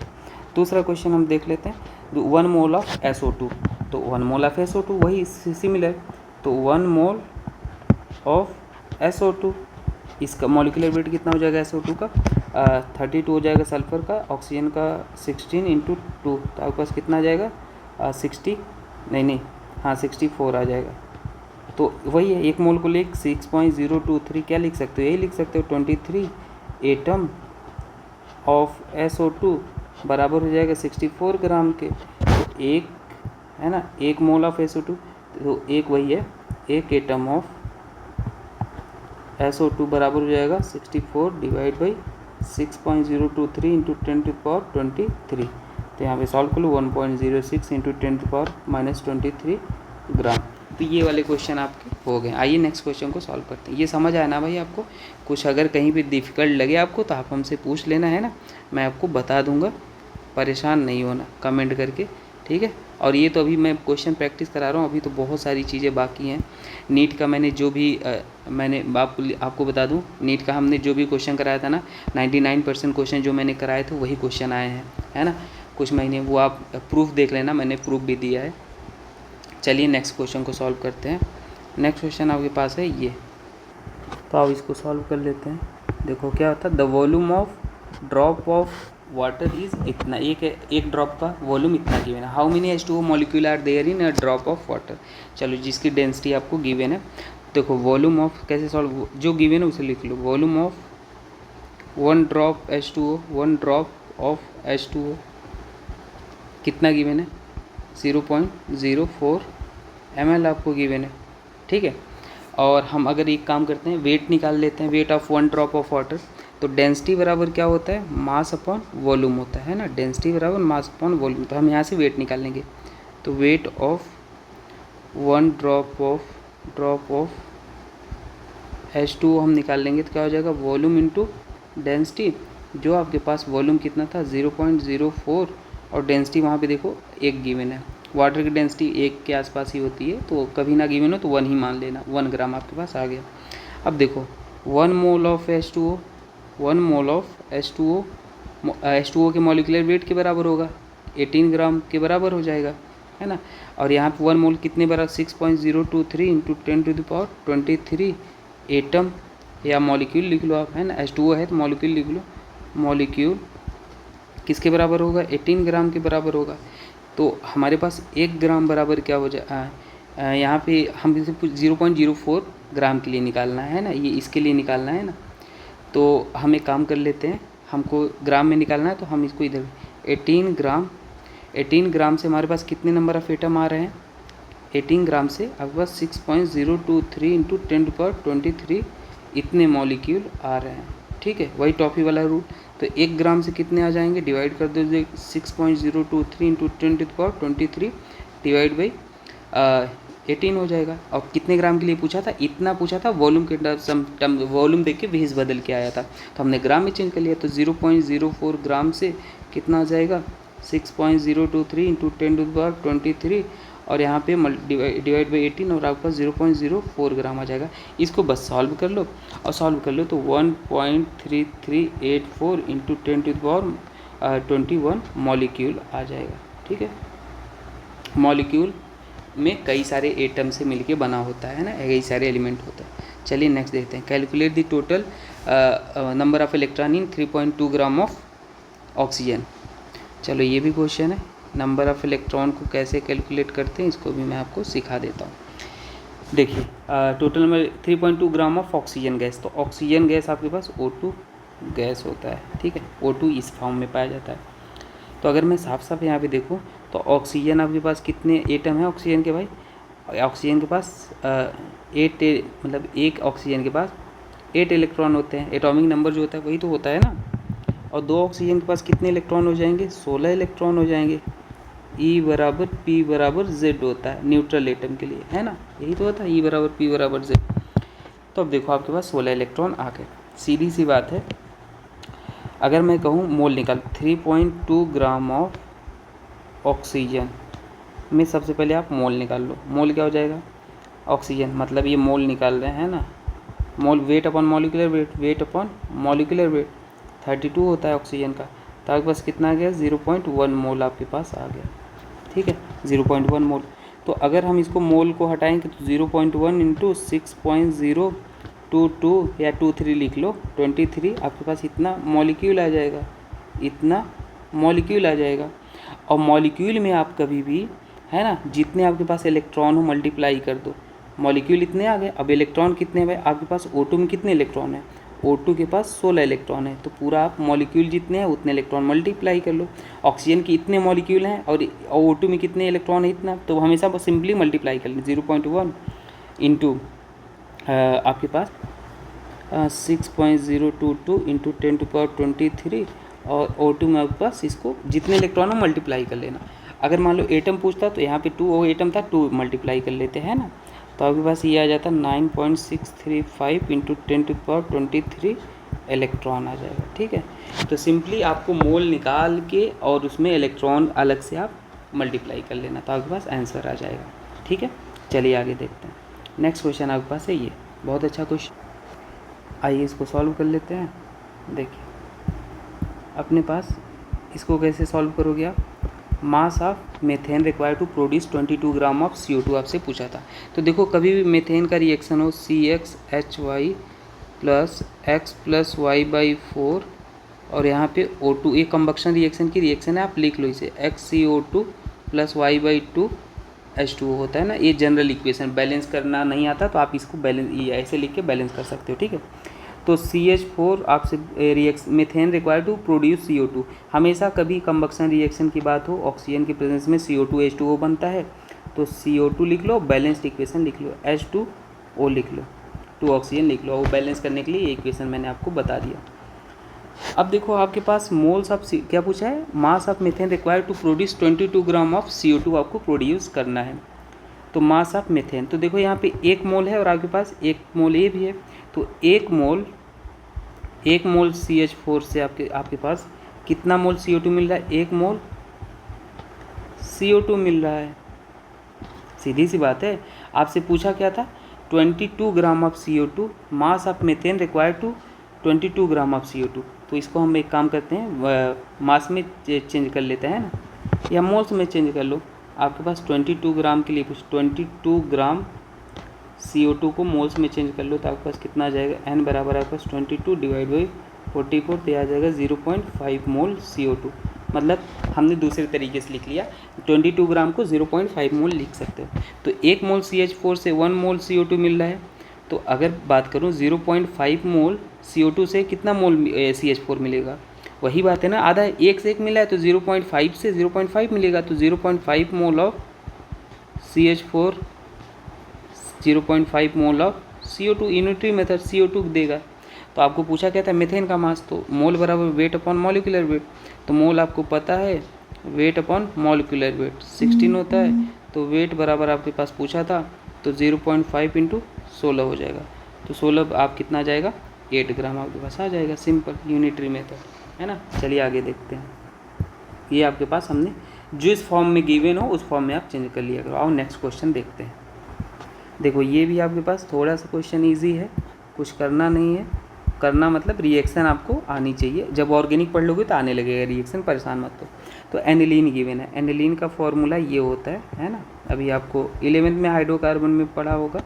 दूसरा क्वेश्चन हम देख लेते हैं। 1 मोल ऑफ SO2। तो 1 मोल ऑफ SO2 वही सिमिलर, तो 1 मोल ऑफ SO2, इसका मॉलिक्यूलर वेट कितना हो जाएगा SO2 का? 32 हो जाएगा सल्फर का, ऑक्सीजन का 16 इंटू 2, तो आपके पास कितना आ जाएगा? 64 आ जाएगा। तो वही है, 1 मोल को ले 6.023 क्या लिख सकते हो? यही लिख सकते हो 23 एटम ऑफ SO2 बराबर हो जाएगा 64 ग्राम के। तो 1 है ना, 1 मोल ऑफ SO2, तो एक वही है, 1 एटम ऑफ SO2 बराबर हो जाएगा 64 डिवाइड बाई 6.023 इंटू 10⁻23। तो यहाँ पे सॉल्व कर लो, 1.06 इंटू 10⁻−23 ग्राम। तो ये वाले क्वेश्चन आपके हो गए। आइए नेक्स्ट क्वेश्चन को सॉल्व करते हैं। ये समझ आया ना भाई आपको? कुछ अगर कहीं पे डिफ़िकल्ट लगे आपको तो आप हमसे पूछ लेना, है ना, मैं आपको बता दूंगा। परेशान नहीं होना कमेंट करके, ठीक है। और ये तो अभी मैं क्वेश्चन प्रैक्टिस करा रहा हूँ, अभी तो बहुत सारी चीज़ें बाकी हैं। नीट का मैंने जो भी मैंने आपको बता दूँ, नीट का हमने जो भी क्वेश्चन कराया था ना, 99% क्वेश्चन जो मैंने कराए थे वही क्वेश्चन आए हैं, है ना, कुछ महीने। वो आप प्रूफ देख लेना, मैंने प्रूफ भी दिया है। चलिए नेक्स्ट क्वेश्चन को सॉल्व करते हैं। नेक्स्ट क्वेश्चन आपके पास है ये, तो आप इसको सॉल्व कर लेते हैं। देखो क्या होता है, the volume of drop of water is इतना, एक ड्रॉप का वॉल्यूम इतना गिवन है। How many H2O molecule are there in a drop of water. चलो जिसकी डेंसिटी आपको गिवन है, देखो वॉल्यूम ऑफ कैसे सॉल्व, जो गिवन है उसे लिख लो। Volume of 1 drop H2O, 1 drop of H2O कितना गिवन है? 0.04 ml आपको गिवन है, ठीक है। और हम अगर एक काम करते हैं, वेट निकाल लेते हैं, weight of 1 drop of water. तो डेंसिटी बराबर क्या होता है? मास अपॉन वॉल्यूम होता है ना, डेंसिटी बराबर मास अपॉन वॉल्यूम। तो हम यहाँ से वेट निकाल लेंगे, तो weight of 1 drop of H2O हम निकाल लेंगे, तो क्या हो जाएगा? Volume into density. जो आपके पास वॉल्यूम कितना था? 0.04, और डेंसिटी वहाँ पे देखो 1 गिवन है। वाटर की डेंसिटी 1 के आसपास ही होती है, तो कभी ना गिवन हो तो 1 ही मान लेना, 1 ग्राम आपके पास आ गया। अब देखो 1 mole of H2O, 1 mole of H2O के मॉलिक्यूलर वेट के बराबर होगा, 18 ग्राम के बराबर हो जाएगा, है ना। और यहाँ पे 1 मोल कितने बराबर? 6.023 इंटू 10⁻23 एटम या मॉलिक्यूल लिख लो आप, है ना। H2O है तो मॉलिक्यूल लिख लो। मॉलिक्यूल किसके बराबर होगा? 18 ग्राम के बराबर होगा। तो हमारे पास 1 ग्राम बराबर क्या हो जाए, यहाँ पे हम इसे 0.04 ग्राम के लिए निकालना है ना, ये इसके लिए निकालना है ना। तो हम एक काम कर लेते हैं, हमको ग्राम में निकालना है, तो हम इसको इधर 18 ग्राम से हमारे पास कितने नंबर ऑफ एटम आ रहे हैं? 18 ग्राम से आपके पास 6.023 इंटू 10⁻23 इतने मॉलिक्यूल आ रहे हैं, ठीक है, वही टॉफी वाला रूल। तो 1 ग्राम से कितने आ जाएंगे, डिवाइड कर दो 6.023 इंटू 10⁻23 डिवाइड बाई 18 हो जाएगा। और कितने ग्राम के लिए पूछा था, इतना पूछा था, वॉल्यूम के टर्म वॉल्यूम देख के भेज बदल के आया था, तो हमने ग्राम में चेंज कर लिया। तो 0.04 ग्राम से कितना आ जाएगा 6.023 इंटू 10⁻23 और यहाँ पे डिवाइड बाई 18 और आपके पास 0.04 ग्राम आ जाएगा। इसको बस सॉल्व कर लो और सॉल्व कर लो तो 1.3384 इंटू 10⁻21 मॉलिक्यूल आ जाएगा। ठीक है, मॉलिक्यूल में कई एटम से मिलके बना होता है ना, कई सारे एलिमेंट होता है। चलिए नेक्स्ट देखते हैं, calculate the total number of electron in 3.2 gram of oxygen. चलो ये भी क्वेश्चन है, नंबर ऑफ इलेक्ट्रॉन को कैसे कैलकुलेट करते हैं इसको भी मैं आपको सिखा देता हूँ। देखिए total number 3.2 gram of oxygen gas, तो ऑक्सीजन गैस आपके पास O2 गैस होता है। ठीक है, O2 इस फॉर्म में पाया जाता है। तो अगर मैं साफ साफ यहाँ पे देखूँ तो ऑक्सीजन आपके पास कितने एटम है ऑक्सीजन के भाई, ऑक्सीजन के पास 8 मतलब एक ऑक्सीजन के पास 8 इलेक्ट्रॉन होते हैं, एटॉमिक नंबर जो होता है वही तो होता है ना। और 2 ऑक्सीजन के पास कितने इलेक्ट्रॉन हो जाएंगे, 16 इलेक्ट्रॉन हो जाएंगे। E बराबर P बराबर Z होता है न्यूट्रल एटम के लिए, है ना, यही तो होता है E बराबर P बराबर Z। तो अब देखो आपके पास 16 इलेक्ट्रॉन आ गए, सीधी सी बात है। अगर मैं कहूँ मोल निकाल 3.2 ग्राम ऑफ ऑक्सीजन में, सबसे पहले आप मोल निकाल लो। मोल क्या हो जाएगा, ऑक्सीजन मतलब ये मोल निकाल रहे हैं ना, mole weight upon molecular weight, weight upon molecular weight 32 होता है ऑक्सीजन का। तो आपके पास कितना आ गया 0.1 मोल आपके पास आ गया। ठीक है, 0.1 मोल। तो अगर हम इसको मोल को हटाएंगे तो 0.1 इंटू 6.022 या 23 लिख लो 23, आपके पास इतना मॉलिक्यूल आ जाएगा, इतना मॉलिक्यूल आ जाएगा। और मॉलिक्यूल में आप कभी भी, है ना, जितने आपके पास इलेक्ट्रॉन हो मल्टीप्लाई कर दो, मॉलिक्यूल इतने आ गए। अब इलेक्ट्रॉन कितने भाई आपके पास, O2 में कितने इलेक्ट्रॉन है, O2 के पास 16 इलेक्ट्रॉन है। तो पूरा आप मॉलिक्यूल जितने हैं उतने इलेक्ट्रॉन मल्टीप्लाई कर लो। ऑक्सीजन के इतने मॉलिक्यूल हैं और O2 में कितने इलेक्ट्रॉन है इतना, तो हमेशा बस सिंपली मल्टीप्लाई कर लें 0.1 इंटू आपके पास 6.022 इंटू 10⁻23 और O2 में आपके पास इसको जितने इलेक्ट्रॉन हो मल्टीप्लाई कर लेना। अगर मान लो एटम पूछता तो यहाँ पे 2 एटम था, 2 मल्टीप्लाई कर लेते हैं ना, तो आपके पास ये आ जाता 9.635 इंटू 10⁻23 इलेक्ट्रॉन आ जाएगा। ठीक है, तो सिंपली आपको मोल निकाल के और उसमें इलेक्ट्रॉन अलग से आप मल्टीप्लाई कर लेना, तो आपके पास आंसर आ जाएगा। ठीक है, चलिए आगे देखते हैं। नेक्स्ट क्वेश्चन आपके पास है ये, बहुत अच्छा क्वेश्चन, आइए इसको सॉल्व कर लेते हैं। देखिए अपने पास इसको कैसे सॉल्व करोगे आप, mass of methane required to produce 22 gram of CO2 आपसे पूछा था। तो देखो कभी भी मेथेन का रिएक्शन हो CXHY plus X plus Y/4 और यहाँ पे O2, एक कंबक्शन रिएक्शन की रिएक्शन है, आप लिख लो इसे XCO2 प्लस Y/2 H2O होता है ना। ये जनरल इक्वेशन, बैलेंस करना नहीं आता तो आप इसको बैलेंस ये ऐसे लिख के बैलेंस कर सकते हो। ठीक है, तो CH4 आपसे methane required to produce CO2, हमेशा कभी कंबक्शन रिएक्शन की बात हो ऑक्सीजन की प्रेजेंस में CO2 H2O बनता है, तो CO2 लिख लो, बैलेंस्ड इक्वेशन लिख लो, H2O लिख लो, 2 ऑक्सीजन लिख लो। वो बैलेंस करने के लिए ये इक्वेशन मैंने आपको बता दिया। अब देखो आपके पास मोल्स ऑफ क्या पूछा है, mass of methane required to produce 22 gram of CO2 आपको प्रोड्यूस करना है। तो मास ऑफ मेथेन, तो देखो यहाँ पे 1 मोल है और आपके पास 1 मोल ये भी है, तो 1 मोल CH4 से आपके पास कितना मोल CO2 मिल रहा है, 1 मोल CO2 मिल रहा है। सीधी सी बात है, आपसे पूछा क्या था 22 gram of CO2, mass of methane required to 22 gram of CO2। तो इसको हम एक काम करते हैं, मास में चेंज कर लेते हैं ना, या मोल्स में चेंज कर लो। आपके पास 22 ग्राम के लिए कुछ 22 ग्राम CO2 को मोल्स में चेंज कर लो, तो आपके पास कितना आ जाएगा, N बराबर आपके पास 22 डिवाइड बाई 44, तो आ जाएगा 0.5 मोल CO2। मतलब हमने दूसरे तरीके से लिख लिया, 22 ग्राम को 0.5 मोल लिख सकते हो। तो 1 मोल CH4 से 1 मोल CO2 मिल रहा है। तो अगर बात करूँ 0.5 मोल CO2 से कितना मोल CH4 मिलेगा, वही बात है ना, आधा 1 से 1 मिला है तो 0.5 से 0.5 मिलेगा, तो 0.5 mole of CH4 0.5 mole of CO2 unitary method CO2 देगा। तो आपको पूछा क्या था, मीथेन का मास, तो मोल बराबर वेट अपॉन मॉलिक्यूलर वेट। तो मोल आपको पता है वेट अपॉन मॉलिक्यूलर वेट 16 होता है, तो वेट बराबर आपके पास पूछा था तो 0.5 इंटू 16 हो जाएगा। तो 16 आप कितना आ जाएगा, 8 ग्राम आपके पास आ जाएगा। सिंपल यूनिटरी मेथड है ना। चलिए आगे देखते हैं। ये आपके पास हमने जिस फॉर्म में गिवन हो उस फॉर्म में आप चेंज कर लिया करो। आओ नेक्स्ट क्वेश्चन देखते हैं। देखो ये भी आपके पास थोड़ा सा क्वेश्चन ईजी है, कुछ करना नहीं है। करना मतलब रिएक्शन आपको आनी चाहिए, जब ऑर्गेनिक पढ़ लोगे तो आने लगेगा रिएक्शन, परेशान मत हो। तो एनिलीन गिवन है, एनिलीन का फॉर्मूला ये होता है ना। अभी आपको 11वीं में हाइड्रोकार्बन में पढ़ा होगा,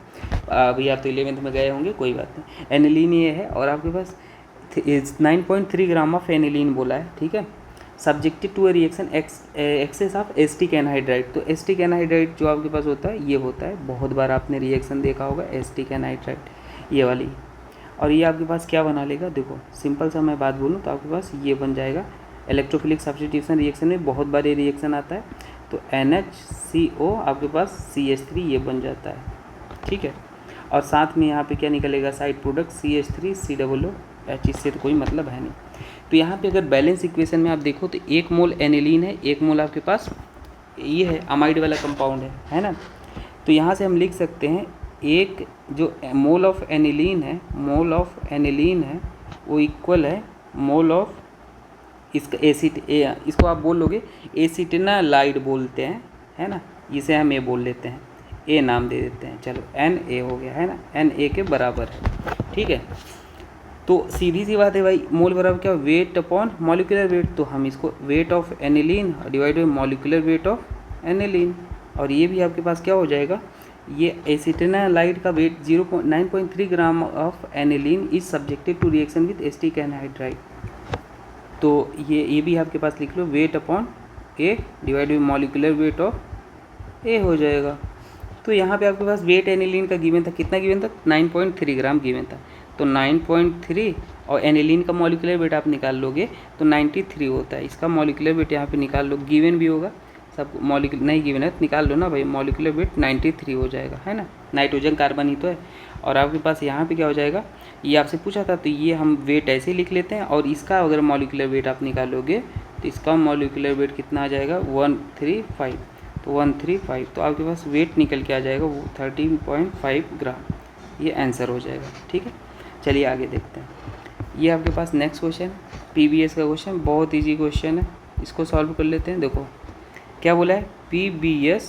अभी आप तो 11वीं में गए होंगे, कोई बात नहीं। एनिलीन ये है और आपके पास 9.3 ग्राम ऑफ एनिलीन बोला है, ठीक है। Subjected to a reaction excess of acetic anhydride. तो एसिटिक एनहाइड्राइड जो आपके पास होता है ये होता है, बहुत बार आपने रिएक्शन देखा होगा एसिटिक एनहाइड्राइड ये वाली। और ये आपके पास क्या बना लेगा, देखो सिंपल सा मैं बात बोलूँ तो आपके पास ये बन जाएगा। इलेक्ट्रोफिलिक सब्स्टिट्यूशन रिएक्शन में बहुत बार ये रिएक्शन आता है, तो NHCO आपके पास CH3 ये बन जाता है, ठीक है। और साथ में यहाँ पे क्या निकलेगा, साइड प्रोडक्ट CH3COOH, इससे तो कोई मतलब है नहीं। तो यहाँ पे अगर बैलेंस इक्वेशन में आप देखो तो 1 मोल एनिलीन है, 1 मोल आपके पास ये है अमाइड वाला कंपाउंड है ना। तो यहाँ से हम लिख सकते हैं एक जो मोल ऑफ एनिलीन है वो इक्वल है मोल ऑफ इसका इसको आप बोल लोगे एसिटिनालाइड बोलते हैं, है ना। इसे हम ए बोल लेते हैं, ए नाम दे देते हैं, चलो Na हो गया, है ना। Na के बराबर है, ठीक है। तो सीधी सी बात है भाई, मोल बराबर क्या, वेट अपॉन मॉलिक्यूलर वेट। तो हम इसको weight of aniline divide by molecular weight of aniline, और ये भी आपके पास क्या हो जाएगा, ये एसिटिनालाइड का weight 9.3 gram of aniline is subjected to reaction with acetic anhydride. तो ये भी आपके पास लिख लो, weight upon A divide by molecular weight of A हो जाएगा। तो यहाँ पे आपके पास वेट एनिलीन का गिवन था, कितना गिवन था, 9.3 ग्राम गिवन था। तो 9.3 और एनिलीन का मॉलिक्यूलर वेट आप निकाल लोगे तो 93 होता है। इसका मॉलिक्यूलर वेट यहाँ पे निकाल लो, गिवन भी होगा सब, मॉलिक्यूलर नहीं गिवन है तो निकाल लो ना भाई, मॉलिक्यूलर वेट 93 हो जाएगा, है ना। नाइट्रोजन कार्बन ही तो है। और आपके पास यहाँ पे क्या हो जाएगा, ये आपसे पूछा था तो ये हम वेट ऐसे ही लिख लेते हैं, और इसका अगर मॉलिक्यूलर वेट आप निकालोगे तो इसका मॉलिक्यूलर वेट कितना आ जाएगा, 135। तो 135 तो आपके पास वेट निकल के आ जाएगा वो 13.5 ग्राम, ये आंसर हो जाएगा, ठीक है। चलिए आगे देखते हैं। ये आपके पास नेक्स्ट क्वेश्चन PBS का क्वेश्चन, बहुत इजी क्वेश्चन है, इसको सॉल्व कर लेते हैं। देखो क्या बोला है, PBS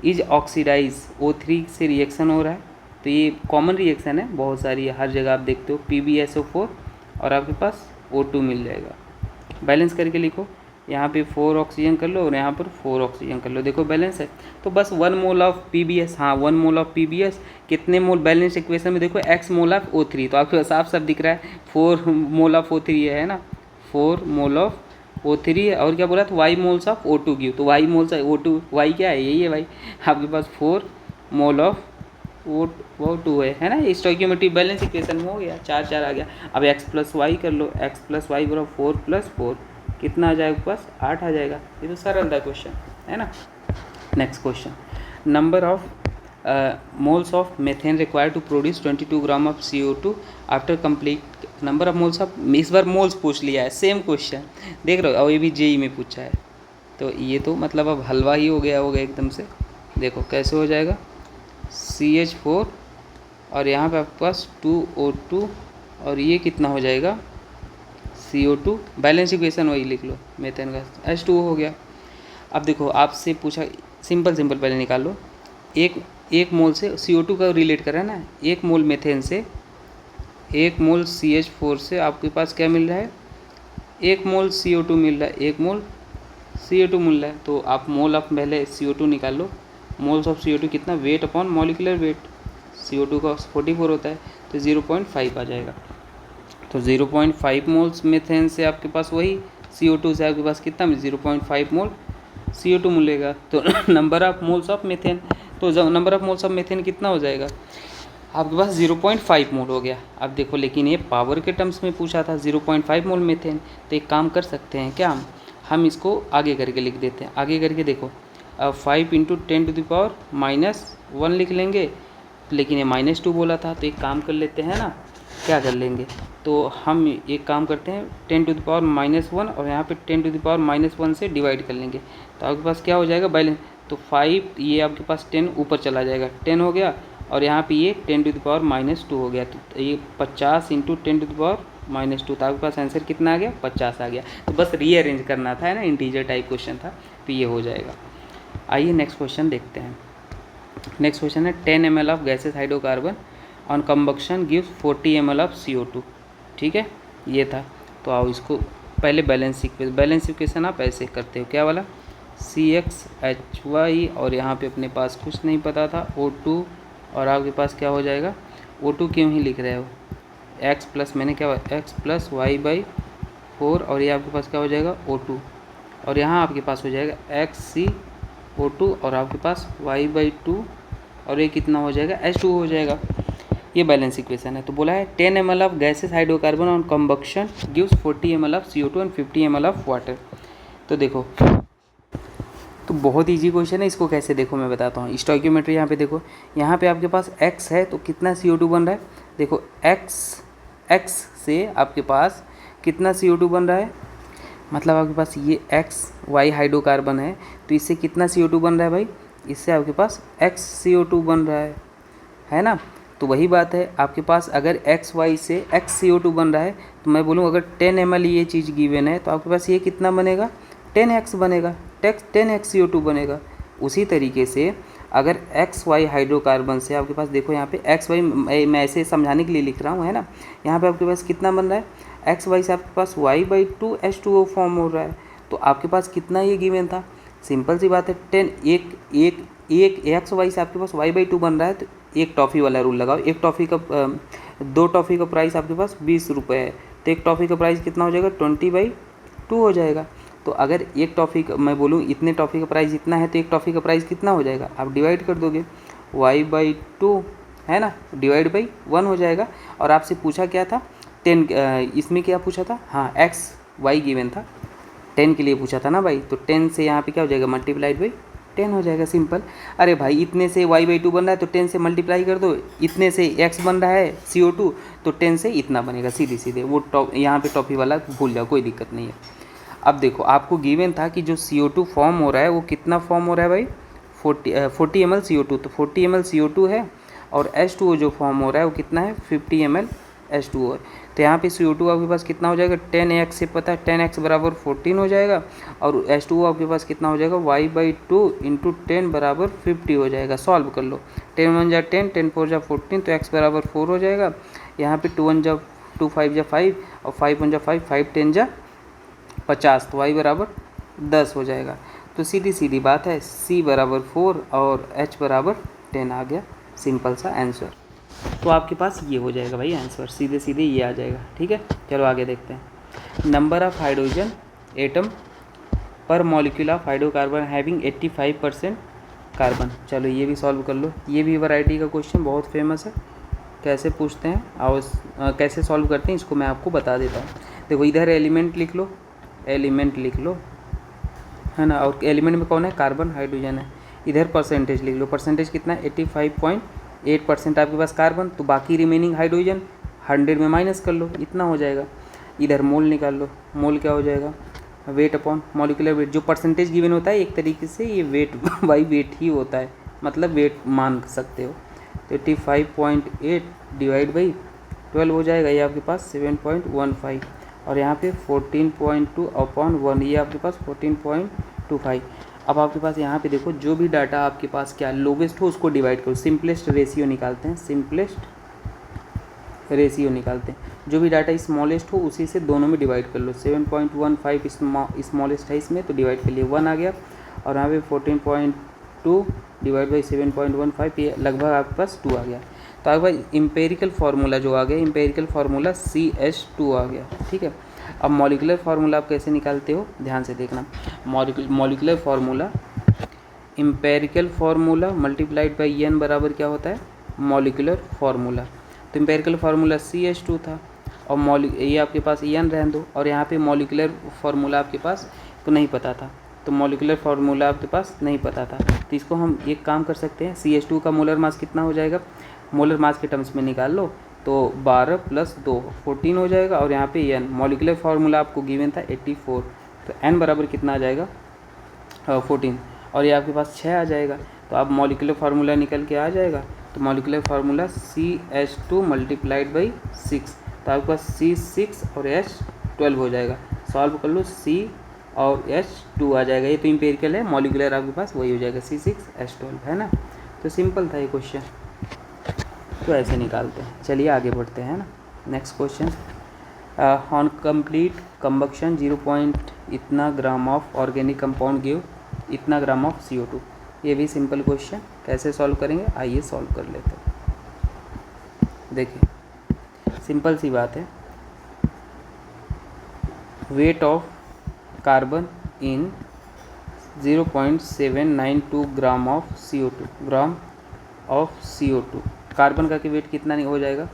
इज ऑक्सीडाइज, O3 से रिएक्शन हो रहा है। तो ये कॉमन रिएक्शन है, बहुत सारी है, हर जगह आप देखते हो, PbSO4 और आपके पास O2 मिल जाएगा। बैलेंस करके लिखो, यहाँ पे 4 ऑक्सीजन कर लो और यहाँ पर 4 ऑक्सीजन कर लो, देखो बैलेंस है। तो बस 1 मोल ऑफ PBS, हाँ 1 मोल ऑफ PBS कितने मोल, बैलेंस इक्वेशन में देखो X मोल ऑफ O3, तो आपके साफ साफ दिख रहा है 4 मोल ऑफ O3 है ना, 4 मोल ऑफ O3 है। और क्या बोला था, Y मोल्स ऑफ O2 की, तो Y मोल्स O2, Y क्या है, यही है भाई आपके पास 4 मोल ऑफ O2 है ना। स्टोइकियोमेट्रिक बैलेंस इक्वेशन में हो गया, 4 आ गया। अब x प्लस वाई कर लो, x प्लस वाई बराबर 4 प्लस 4 कितना आ जाएगा, बस 8 आ जाएगा। ये तो सरल था क्वेश्चन, है ना। Next question, number of moles of methane required to produce 22 gram of CO2 after complete, number of moles of, इस बार मोल्स पूछ लिया है, सेम क्वेश्चन देख रहे हो, और ये भी JEE में पूछा है। तो ये तो मतलब अब हलवा ही हो गया होगा एकदम से। देखो कैसे हो जाएगा, CH4 और यहाँ पे आपके पास 2O2 और ये कितना हो जाएगा CO2, बैलेंस इक्वेशन वही लिख लो, मेथेन का H2O हो गया। अब देखो आपसे पूछा, सिंपल पहले निकाल लो, एक मोल से CO2 का रिलेट कर रहा है ना, 1 मोल मेथेन से 1 मोल CH4 से आपके पास क्या मिल रहा है, 1 मोल CO2 मिल रहा है, 1 मोल CO2 मिल रहा है। तो आप मोल ऑफ पहले CO2 निकाल लो, मोल्स ऑफ CO2 कितना, wait upon molecular wait, CO2 का 44 होता है तो 0.5 आ जाएगा। तो 0.5 मोल्स मेथेन से आपके पास वही CO2 से आपके पास कितना, 0.5 मोल CO2 मिलेगा। तो number of moles of methane, तो number of moles of methane कितना हो जाएगा आपके पास, 0.5 मोल हो गया। अब देखो लेकिन ये पावर के टर्म्स में पूछा था, 0.5 मोल मेथेन। तो एक काम कर सकते हैं क्या, हम इसको आगे करके लिख देते हैं। आगे करके देखो 5 × 10⁻⁻1 लिख लेंगे, लेकिन ये -2 बोला था। तो एक काम कर लेते हैं ना, क्या कर लेंगे, तो हम एक काम करते हैं 10⁻⁻1 और यहाँ पे 10⁻⁻1 से डिवाइड कर लेंगे, तो आपके पास क्या हो जाएगा बैलेंस, तो 5 ये आपके पास 10 ऊपर चला जाएगा, 10 हो गया, और यहाँ पे ये 10⁻⁻2 हो गया, तो ये 50 इंटू 10⁻⁻2, तो आपके पास आंसर कितना आ गया, 50 आ गया। तो बस रीअरेंज करना था, है ना, इंटीजर टाइप क्वेश्चन था, तो ये हो जाएगा। आइए नेक्स्ट क्वेश्चन देखते हैं। नेक्स्ट क्वेश्चन है 10 ml of gases hydrocarbon on combustion gives 40 ml of CO2। ठीक है, ये था। तो आओ इसको पहले बैलेंस इक्वेशन आप ऐसे करते हो, क्या वाला, CXHY और यहाँ पे अपने पास कुछ नहीं पता था O2, और आपके पास क्या हो जाएगा, O2 क्यों ही लिख रहे हो, x प्लस मैंने क्या x प्लस y/4, और ये आपके पास क्या हो जाएगा O2, और यहाँ आपके पास हो जाएगा XCO2 और आपके पास y/2, और ये कितना हो जाएगा H2 हो जाएगा। ये बैलेंस इक्वेशन है। तो बोला है 10 ml of gases hydrocarbon on combustion gives 40 ml of CO2 and 50 ml of water. तो देखो, तो बहुत इजी क्वेश्चन है, इसको कैसे देखो मैं बताता हूँ। स्टोइकियोमेट्री यहाँ पे देखो, यहाँ पे आपके पास x है तो कितना CO2 बन रहा है, देखो x से आपके पास कितना CO2 बन रहा है, मतलब आपके पास ये XY हाइड्रोकार्बन है, तो इससे कितना CO2 बन रहा है भाई, इससे आपके पास XCO2 बन रहा है ना। तो वही बात है, आपके पास अगर XY से XCO2 बन रहा है, तो मैं बोलूँ अगर 10 ml ये चीज़ गिवन है, तो आपके पास ये कितना बनेगा, 10x बनेगा, 10XCO2 बनेगा। उसी तरीके से अगर XY हाइड्रोकार्बन से आपके पास देखो, यहाँ पे XY मैं ऐसे समझाने के लिए लिख रहा हूँ, है ना, यहाँ पे आपके पास कितना बन रहा है, XY से आपके पास y/2 H2O फॉर्म हो रहा है, तो आपके पास कितना ये गिवन था, सिंपल सी बात है, 10 एक XY से आपके पास y/2 बन रहा है, तो एक टॉफ़ी वाला रूल लगाओ, एक टॉफ़ी का 2 टॉफ़ी का प्राइस आपके पास 20 रुपये है, तो एक टॉफ़ी का प्राइस कितना हो जाएगा, 20/2 हो जाएगा। तो अगर एक टॉफ़ी का मैं बोलूँ इतने टॉफ़ी का प्राइस इतना है, तो एक टॉफ़ी का प्राइस कितना हो जाएगा, आप डिवाइड कर दोगे, y/2 है ना, डिवाइड बाई 1 हो जाएगा। और आपसे पूछा क्या था, 10, इसमें क्या पूछा था, हाँ XY गिवन था, 10 के लिए पूछा था ना भाई, तो 10 से यहाँ पे क्या हो जाएगा, मल्टीप्लाइड बाई 10 हो जाएगा, सिंपल। अरे भाई इतने से y/2 बन रहा है तो 10 से मल्टीप्लाई कर दो, इतने से x बन रहा है CO2, तो 10 से इतना बनेगा, सीधे वो यहाँ पे टॉफ़ी वाला भूल जाओ, कोई दिक्कत नहीं है। अब देखो, आपको गिवन था कि जो CO2 फॉर्म हो रहा है वो कितना फॉर्म हो रहा है भाई, 40 ml CO2, तो 40 ml CO2 है, और H2O जो फॉर्म हो रहा है वो कितना है, 50 ml H2O है। तो यहाँ पे CO2 आपके पास कितना हो जाएगा, 10x से पता है 10x बराबर 14 हो जाएगा, और H2O आपके पास कितना हो जाएगा, y/2 इंटू 10 बराबर 50 हो जाएगा। सॉल्व कर लो, 10 1 जा 10, 10 4 जा 14, तो x बराबर 4 हो जाएगा। यहाँ पे 2 1 जा 2 5 जा 5, और 5 1 जा 5, 5 10 जा 50, तो y बराबर 10 हो जाएगा। तो सीधी बात है, C बराबर 4 और H बराबर 10 आ गया, सिंपल सा आंसर। तो आपके पास ये हो जाएगा भाई आंसर, सीधे ये आ जाएगा। ठीक है, चलो आगे देखते हैं। नंबर ऑफ हाइड्रोजन एटम पर molecule of hydrocarbon having 85% carbon. चलो ये भी सॉल्व कर लो, ये भी वैरायटी का क्वेश्चन बहुत फेमस है। कैसे पूछते हैं और कैसे सॉल्व करते हैं इसको मैं आपको बता देता हूँ। देखो इधर एलिमेंट लिख लो, है ना, और एलिमेंट में कौन है, कार्बन हाइड्रोजन है। इधर परसेंटेज लिख लो, परसेंटेज कितना है, 85.8% आपके पास कार्बन, तो बाकी रिमेनिंग हाइड्रोजन 100 में माइनस कर लो, इतना हो जाएगा। इधर मोल निकाल लो, मोल क्या हो जाएगा, वेट अपॉन मॉलिक्यूलर वेट। जो परसेंटेज गिवन होता है एक तरीके से ये वेट बाई वेट ही होता है, मतलब वेट मान सकते हो। तो 85.8 डिवाइड बाई 12 हो जाएगा, ये आपके पास 7.15, और यहाँ पे 14.2 अपॉन 1, ये आपके पास 14.25। अब आपके पास यहाँ पे देखो, जो भी डाटा आपके पास क्या लोवेस्ट हो उसको डिवाइड करो, सिंपलेस्ट रेशियो निकालते हैं, जो भी डाटा स्मॉलेस्ट हो उसी से दोनों में डिवाइड कर लो। 7.15 स्मॉलेस्ट है इसमें, तो डिवाइड कर लिए 1 आ गया, और यहाँ पे 14.2 डिवाइड बाई 7.15, ये लगभग आपके पास 2 आ गया। तो आपके पास इम्पेरिकल फार्मूला जो आ गया, इम्पेरिकल फार्मूला CH2 आ गया। ठीक है, अब मॉलिकुलर फार्मूला आप कैसे निकालते हो, ध्यान से देखना। Molecular formula, empirical formula multiplied by n बराबर क्या होता है, मॉलिकुलर फार्मूला। तो इम्पेरिकल फार्मूला CH2 था, और ये आपके पास n रहने दो, और यहाँ पे मॉलिकुलर फार्मूला आपके पास तो नहीं पता था, तो मॉलिकुलर फार्मूला आपके पास नहीं पता था, तो इसको हम एक काम कर सकते हैं, CH2 का मोलर मास कितना हो जाएगा, मोलर मास के टर्म्स में निकाल लो, तो 12 + 2 14 हो जाएगा। और यहाँ पे n मॉलिकुलर फार्मूला आपको गिवन था 84, तो n बराबर कितना आ जाएगा 14, और ये आपके पास 6 आ जाएगा। तो अब मॉलिकुलर फार्मूला निकल के आ जाएगा, तो मॉलिकुलर फार्मूला CH2 × 6, तो आपके पास C6 और H12 हो जाएगा। सॉल्व कर लो, C और H2 आ जाएगा, ये तो एम्पिरिकल है, मॉलिकुलर आपके पास वही हो जाएगा C6H12, है ना। तो सिंपल था ये क्वेश्चन, तो ऐसे निकालते हैं। चलिए आगे बढ़ते हैं ना। Next question, on complete combustion 0. इतना gram of organic compound give इतना ग्राम ऑफ CO2। ये भी सिंपल क्वेश्चन, कैसे सॉल्व करेंगे आइए सॉल्व कर लेते हैं। देखिए सिंपल सी बात है, weight of carbon in 0.792 gram of CO2। Carbon का वेट कितना नहीं हो जाएगा,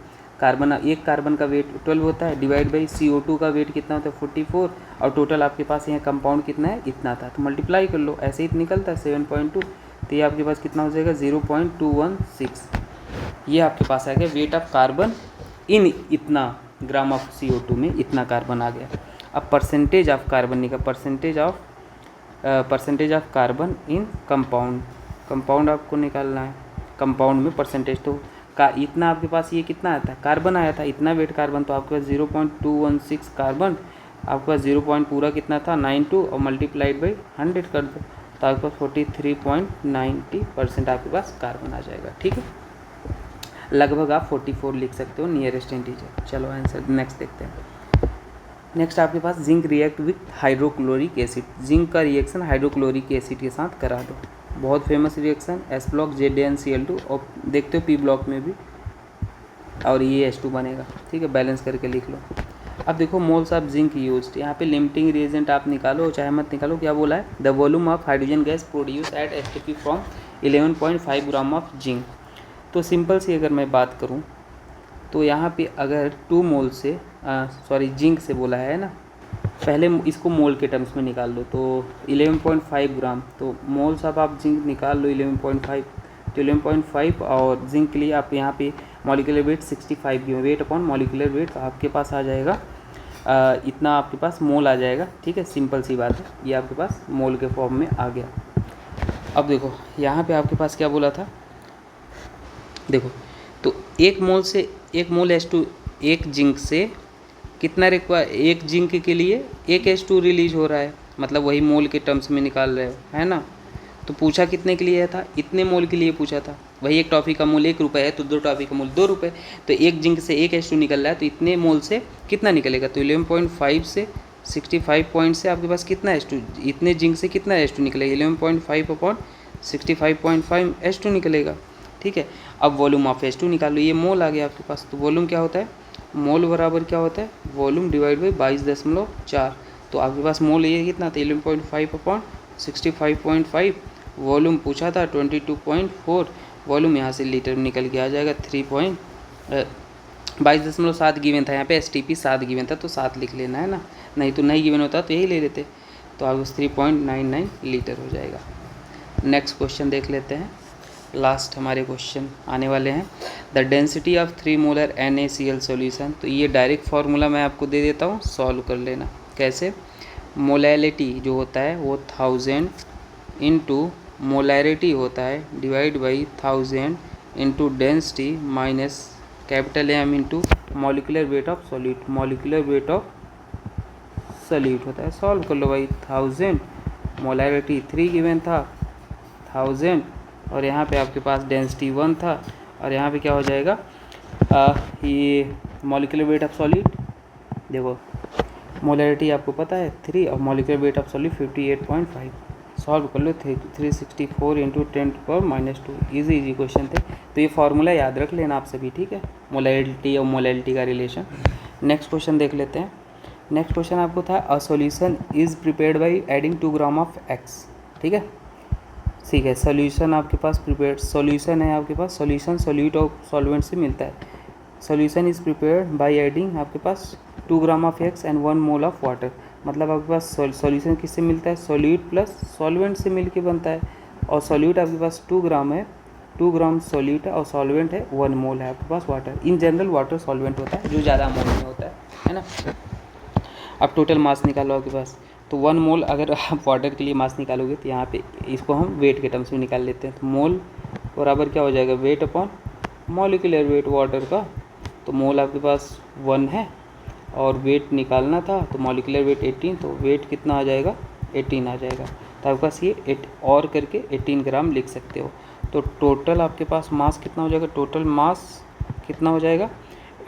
एक कार्बन का वेट 12 होता है, डिवाइड बाई CO2 का वेट कितना होता है 44, और टोटल आपके पास यहाँ कंपाउंड कितना है इतना था, तो मल्टीप्लाई कर लो, ऐसे ही निकलता है 7.2, तो ये आपके पास कितना हो जाएगा 0.216। ये आपके पास आ गया वेट ऑफ कार्बन इन इतना ग्राम ऑफ CO2 में इतना कार्बन आ गया। अब परसेंटेज ऑफ कार्बन निकाल, percentage of carbon in compound आपको निकालना है। कंपाउंड में परसेंटेज तो का इतना आपके पास ये कितना आया था, कार्बन आया था इतना वेट कार्बन, तो आपके पास 0.216 कार्बन, आपके पास 0. पूरा कितना था 92 और मल्टीप्लाइड बाई 100 कर दो, तो आपके पास 43.90% आपके पास कार्बन आ जाएगा। ठीक है, लगभग आप 44 लिख सकते हो नियरेस्ट इंटीजर। चलो आंसर नेक्स्ट देखते हैं। नेक्स्ट आपके पास zinc react with hydrochloric acid, zinc का रिएक्शन हाइड्रोक्लोरिक एसिड के साथ करा दो। बहुत famous reaction, S block ZnCl2, और देखते हो P ब्लॉक में भी, और ये H2 बनेगा। ठीक है, बैलेंस करके लिख लो। अब देखो मोल्स ऑफ जिंक यूज्ड, यहाँ पे लिमिटिंग रिएजेंट आप निकालो चाहे मत निकालो, क्या बोला है, the volume of hydrogen gas produce at STP from 11.5 gram of zinc. तो सिंपल सी अगर मैं बात करूँ तो यहाँ पे अगर 2 मोल से जिंक से बोला है ना, पहले इसको मोल के टर्म्स में निकाल लो, तो 11.5 ग्राम, तो मोल्स अब आप जिंक निकाल लो 11.5, तो 11.5, और जिंक के लिए आप यहाँ पे मॉलिक्यूलर वेट 65 की वेट अपॉन मॉलिक्यूलर वेट आपके पास आ जाएगा इतना आपके पास मोल आ जाएगा। ठीक है, सिंपल सी बात है, ये आपके पास मोल के फॉर्म में आ गया। अब देखो यहाँ पे आपके पास क्या बोला था, देखो तो एक मोल H2 एक जिंक से कितना एक जिंक के लिए एक H2 रिलीज हो रहा है, मतलब वही मोल के टर्म्स में निकाल रहे हो, है ना। तो पूछा कितने के लिए था, इतने मोल के लिए पूछा था। वही एक टॉफ़ी का मूल 1 रुपये है तो 2 टॉफ़ी का मूल 2 रुपये, तो एक जिंक से एक H2 निकल रहा है, तो इतने मोल से कितना निकलेगा, तो 11.5 से 65 पॉइंट से आपके पास कितना H2, इतने जिंक से कितना H2 निकलेगा, 11.5 अपॉन 65.5 H2 निकलेगा। ठीक है, अब वॉल्यूम ऑफ H2 निकालो, ये मोल आ गया आपके पास, तो वॉल्यूम क्या होता है, मोल बराबर क्या होता है, वॉल्यूम डिवाइड बाई 22.4, तो आपके पास मोल ये कितना था 11.5 अपॉन 65.5, वॉल्यूम पूछा था 22.4, वॉल्यूम यहाँ से लीटर में निकल के आ जाएगा 22.7 गिवन था, यहाँ पे STP 7 गिवन था, तो 7 लिख लेना है ना, नहीं तो नहीं गिवन होता तो यही ले लेते, तो आपको 3.99 लीटर हो जाएगा। नेक्स्ट क्वेश्चन देख लेते हैं, लास्ट हमारे क्वेश्चन आने वाले हैं। The density of 3 molar NaCl solution, तो ये डायरेक्ट फार्मूला मैं आपको दे देता हूँ, सॉल्व कर लेना। कैसे, मोलैलिटी जो होता है वो 1000 इंटू मोलैरिटी होता है divide by 1000 into density minus M into molecular weight of solute, molecular weight of solute होता है। सॉल्व कर लो भाई, 1000 मोलैरिटी 3 गिवन था 1000, और यहाँ पे आपके पास डेंसिटी 1 था, और यहाँ पे क्या हो जाएगा ये मॉलिक्यूलर वेट ऑफ सॉलिड, देखो मोलैरिटी आपको पता है 3 और molecular weight of solid 58.5। Solve कर लो, 364 इंटू 10⁻²। इजी क्वेश्चन थे, तो ये फार्मूला याद रख लेना आप सभी। ठीक है, मोलैरिटी और मोलैलिटी का रिलेशन। नेक्स्ट क्वेश्चन देख लेते हैं। नेक्स्ट क्वेश्चन आपको था, a solution is prepared by adding 2 gram of X। ठीक है, ठीक है, सॉल्यूशन आपके पास प्रिपेयर्ड, सॉल्यूशन है आपके पास, सॉल्यूशन सॉल्यूट और सॉल्वेंट से मिलता है। Solution is prepared by adding आपके पास 2 gram of X and 1 mole of water, मतलब आपके पास सॉल्यूशन किससे मिलता है, सॉल्यूट प्लस सॉल्वेंट से मिल के बनता है, और सॉल्यूट आपके पास 2 ग्राम है 2 ग्राम सॉल्यूट है और सॉल्वेंट है 1 मोल है आपके पास water. In general water solvent होता है जो ज़्यादा अमाउंट में होता है ना। अब टोटल मास निकालो आपके पास, तो 1 मोल अगर आप वाटर के लिए मास निकालोगे तो यहाँ पे इसको हम वेट के टर्म्स में निकाल लेते हैं। तो मोल बराबर क्या हो जाएगा, wait upon molecular wait water का। तो मोल आपके पास 1 है और वेट निकालना था तो मॉलिक्यूलर वेट 18, तो वेट कितना आ जाएगा 18 आ जाएगा। तो आपके पास ये 8 और करके 18 ग्राम लिख सकते हो। तो टोटल आपके पास मास कितना हो जाएगा, टोटल मास कितना हो जाएगा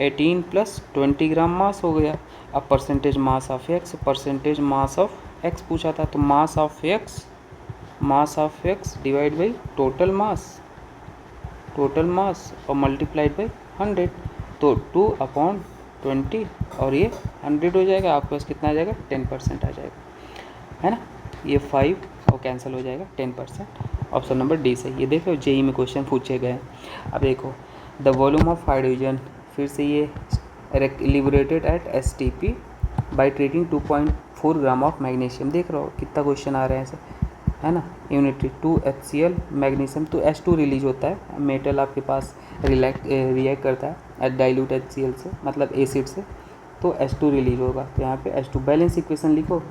18 प्लस 20 ग्राम मास हो गया। अब percentage mass of x, percentage mass of x पूछा था, तो mass of x divide by total mass और मल्टीप्लाइड बाई 100, तो 2/20 और ये 100 हो जाएगा। आपके पास कितना आ जाएगा 10% आ जाएगा, है ना। ये 5 और कैंसिल हो जाएगा, 10%। ऑप्शन नंबर डी सही। ये देखो जेई में क्वेश्चन पूछे गए। अब देखो द वॉल्यूम ऑफ हाइड्रोजन, फिर से ये liberated at STP by treating 2.4 gram of magnesium. देख रहे हो कितना क्वेश्चन आ रहे हैं ऐसे, है ना। यूनिटी 2 HCl मैग्नीशियम, तो H2 रिलीज होता है, मेटल आपके पास रिएक्ट करता है एट डाइल्यूट HCl से, मतलब एसिड से, तो H2 रिलीज होगा। तो यहाँ पे H2 बैलेंस इक्वेशन लिखो।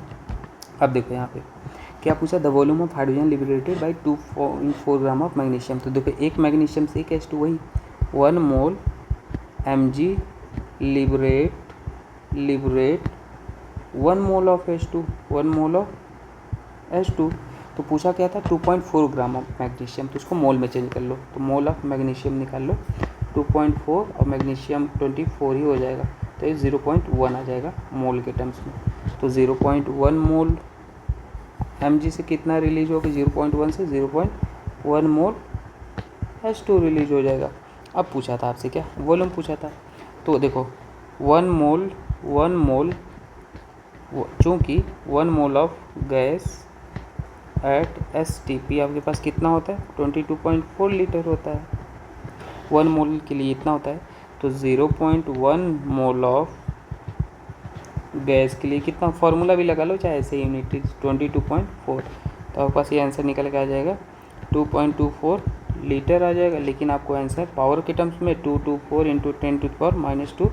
अब देखो यहाँ पे क्या पूछा, the volume of hydrogen liberated by 2.4 gram of magnesium. तो देखो एक मैग्नीशियम से एक H2, वही 1 मोल Mg liberate 1 mole of H2, 1 mole of H2। तो पूछा क्या था 2.4 ग्राम ऑफ मैग्नीशियम, तो उसको मोल में चेंज कर लो, तो मोल ऑफ मैग्नीशियम निकाल लो 2.4 और मैग्नीशियम 24 ही हो जाएगा, तो ये 0.1 आ जाएगा मोल के टर्म्स में। तो 0.1 मोल Mg से कितना रिलीज होगा, 0.1 से 0.1 मोल H2 रिलीज हो जाएगा। अब पूछा था आपसे क्या वॉल्यूम पूछा था, तो देखो 1 मोल चूँकि 1 mole of gas at STP आपके पास कितना होता है 22.4 लीटर होता है, 1 मोल के लिए इतना होता है। तो 0.1 मोल ऑफ गैस के लिए कितना, फार्मूला भी लगा लो चाहे ऐसे यूनिट 22.4, तो आपके पास ये आंसर निकल के आ जाएगा 2.24 लीटर आ जाएगा। लेकिन आपको आंसर पावर के टर्म्स में 224 इंटू 10⁻²2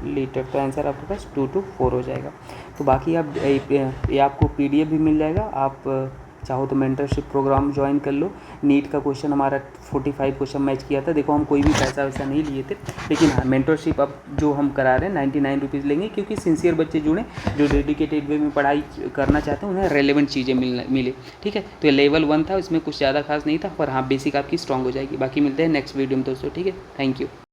लीटर, तो आंसर आपके पास 224 हो जाएगा। तो बाकी आप ये आपको PDF भी मिल जाएगा, आप चाहो तो मेंटरशिप प्रोग्राम ज्वाइन कर लो। नीट का क्वेश्चन हमारा 45 क्वेश्चन मैच किया था। देखो हम कोई भी पैसा वैसा नहीं लिए थे, लेकिन हाँ मेंटरशिप अब जो हम करा रहे हैं 99 रुपीज़ लेंगे, क्योंकि सिंसियर बच्चे जुड़े जो डेडिकेटेड वे में पढ़ाई करना चाहते हैं, उन्हें रेलेवेंट चीज़ें मिले। ठीक है, तो ये लेवल 1 था, इसमें कुछ ज़्यादा खास नहीं था, पर हाँ बेसिक आपकी स्ट्रॉन्ग हो जाएगी। बाकी मिलते हैं नेक्स्ट वीडियो में दोस्तों, ठीक है, थैंक यू।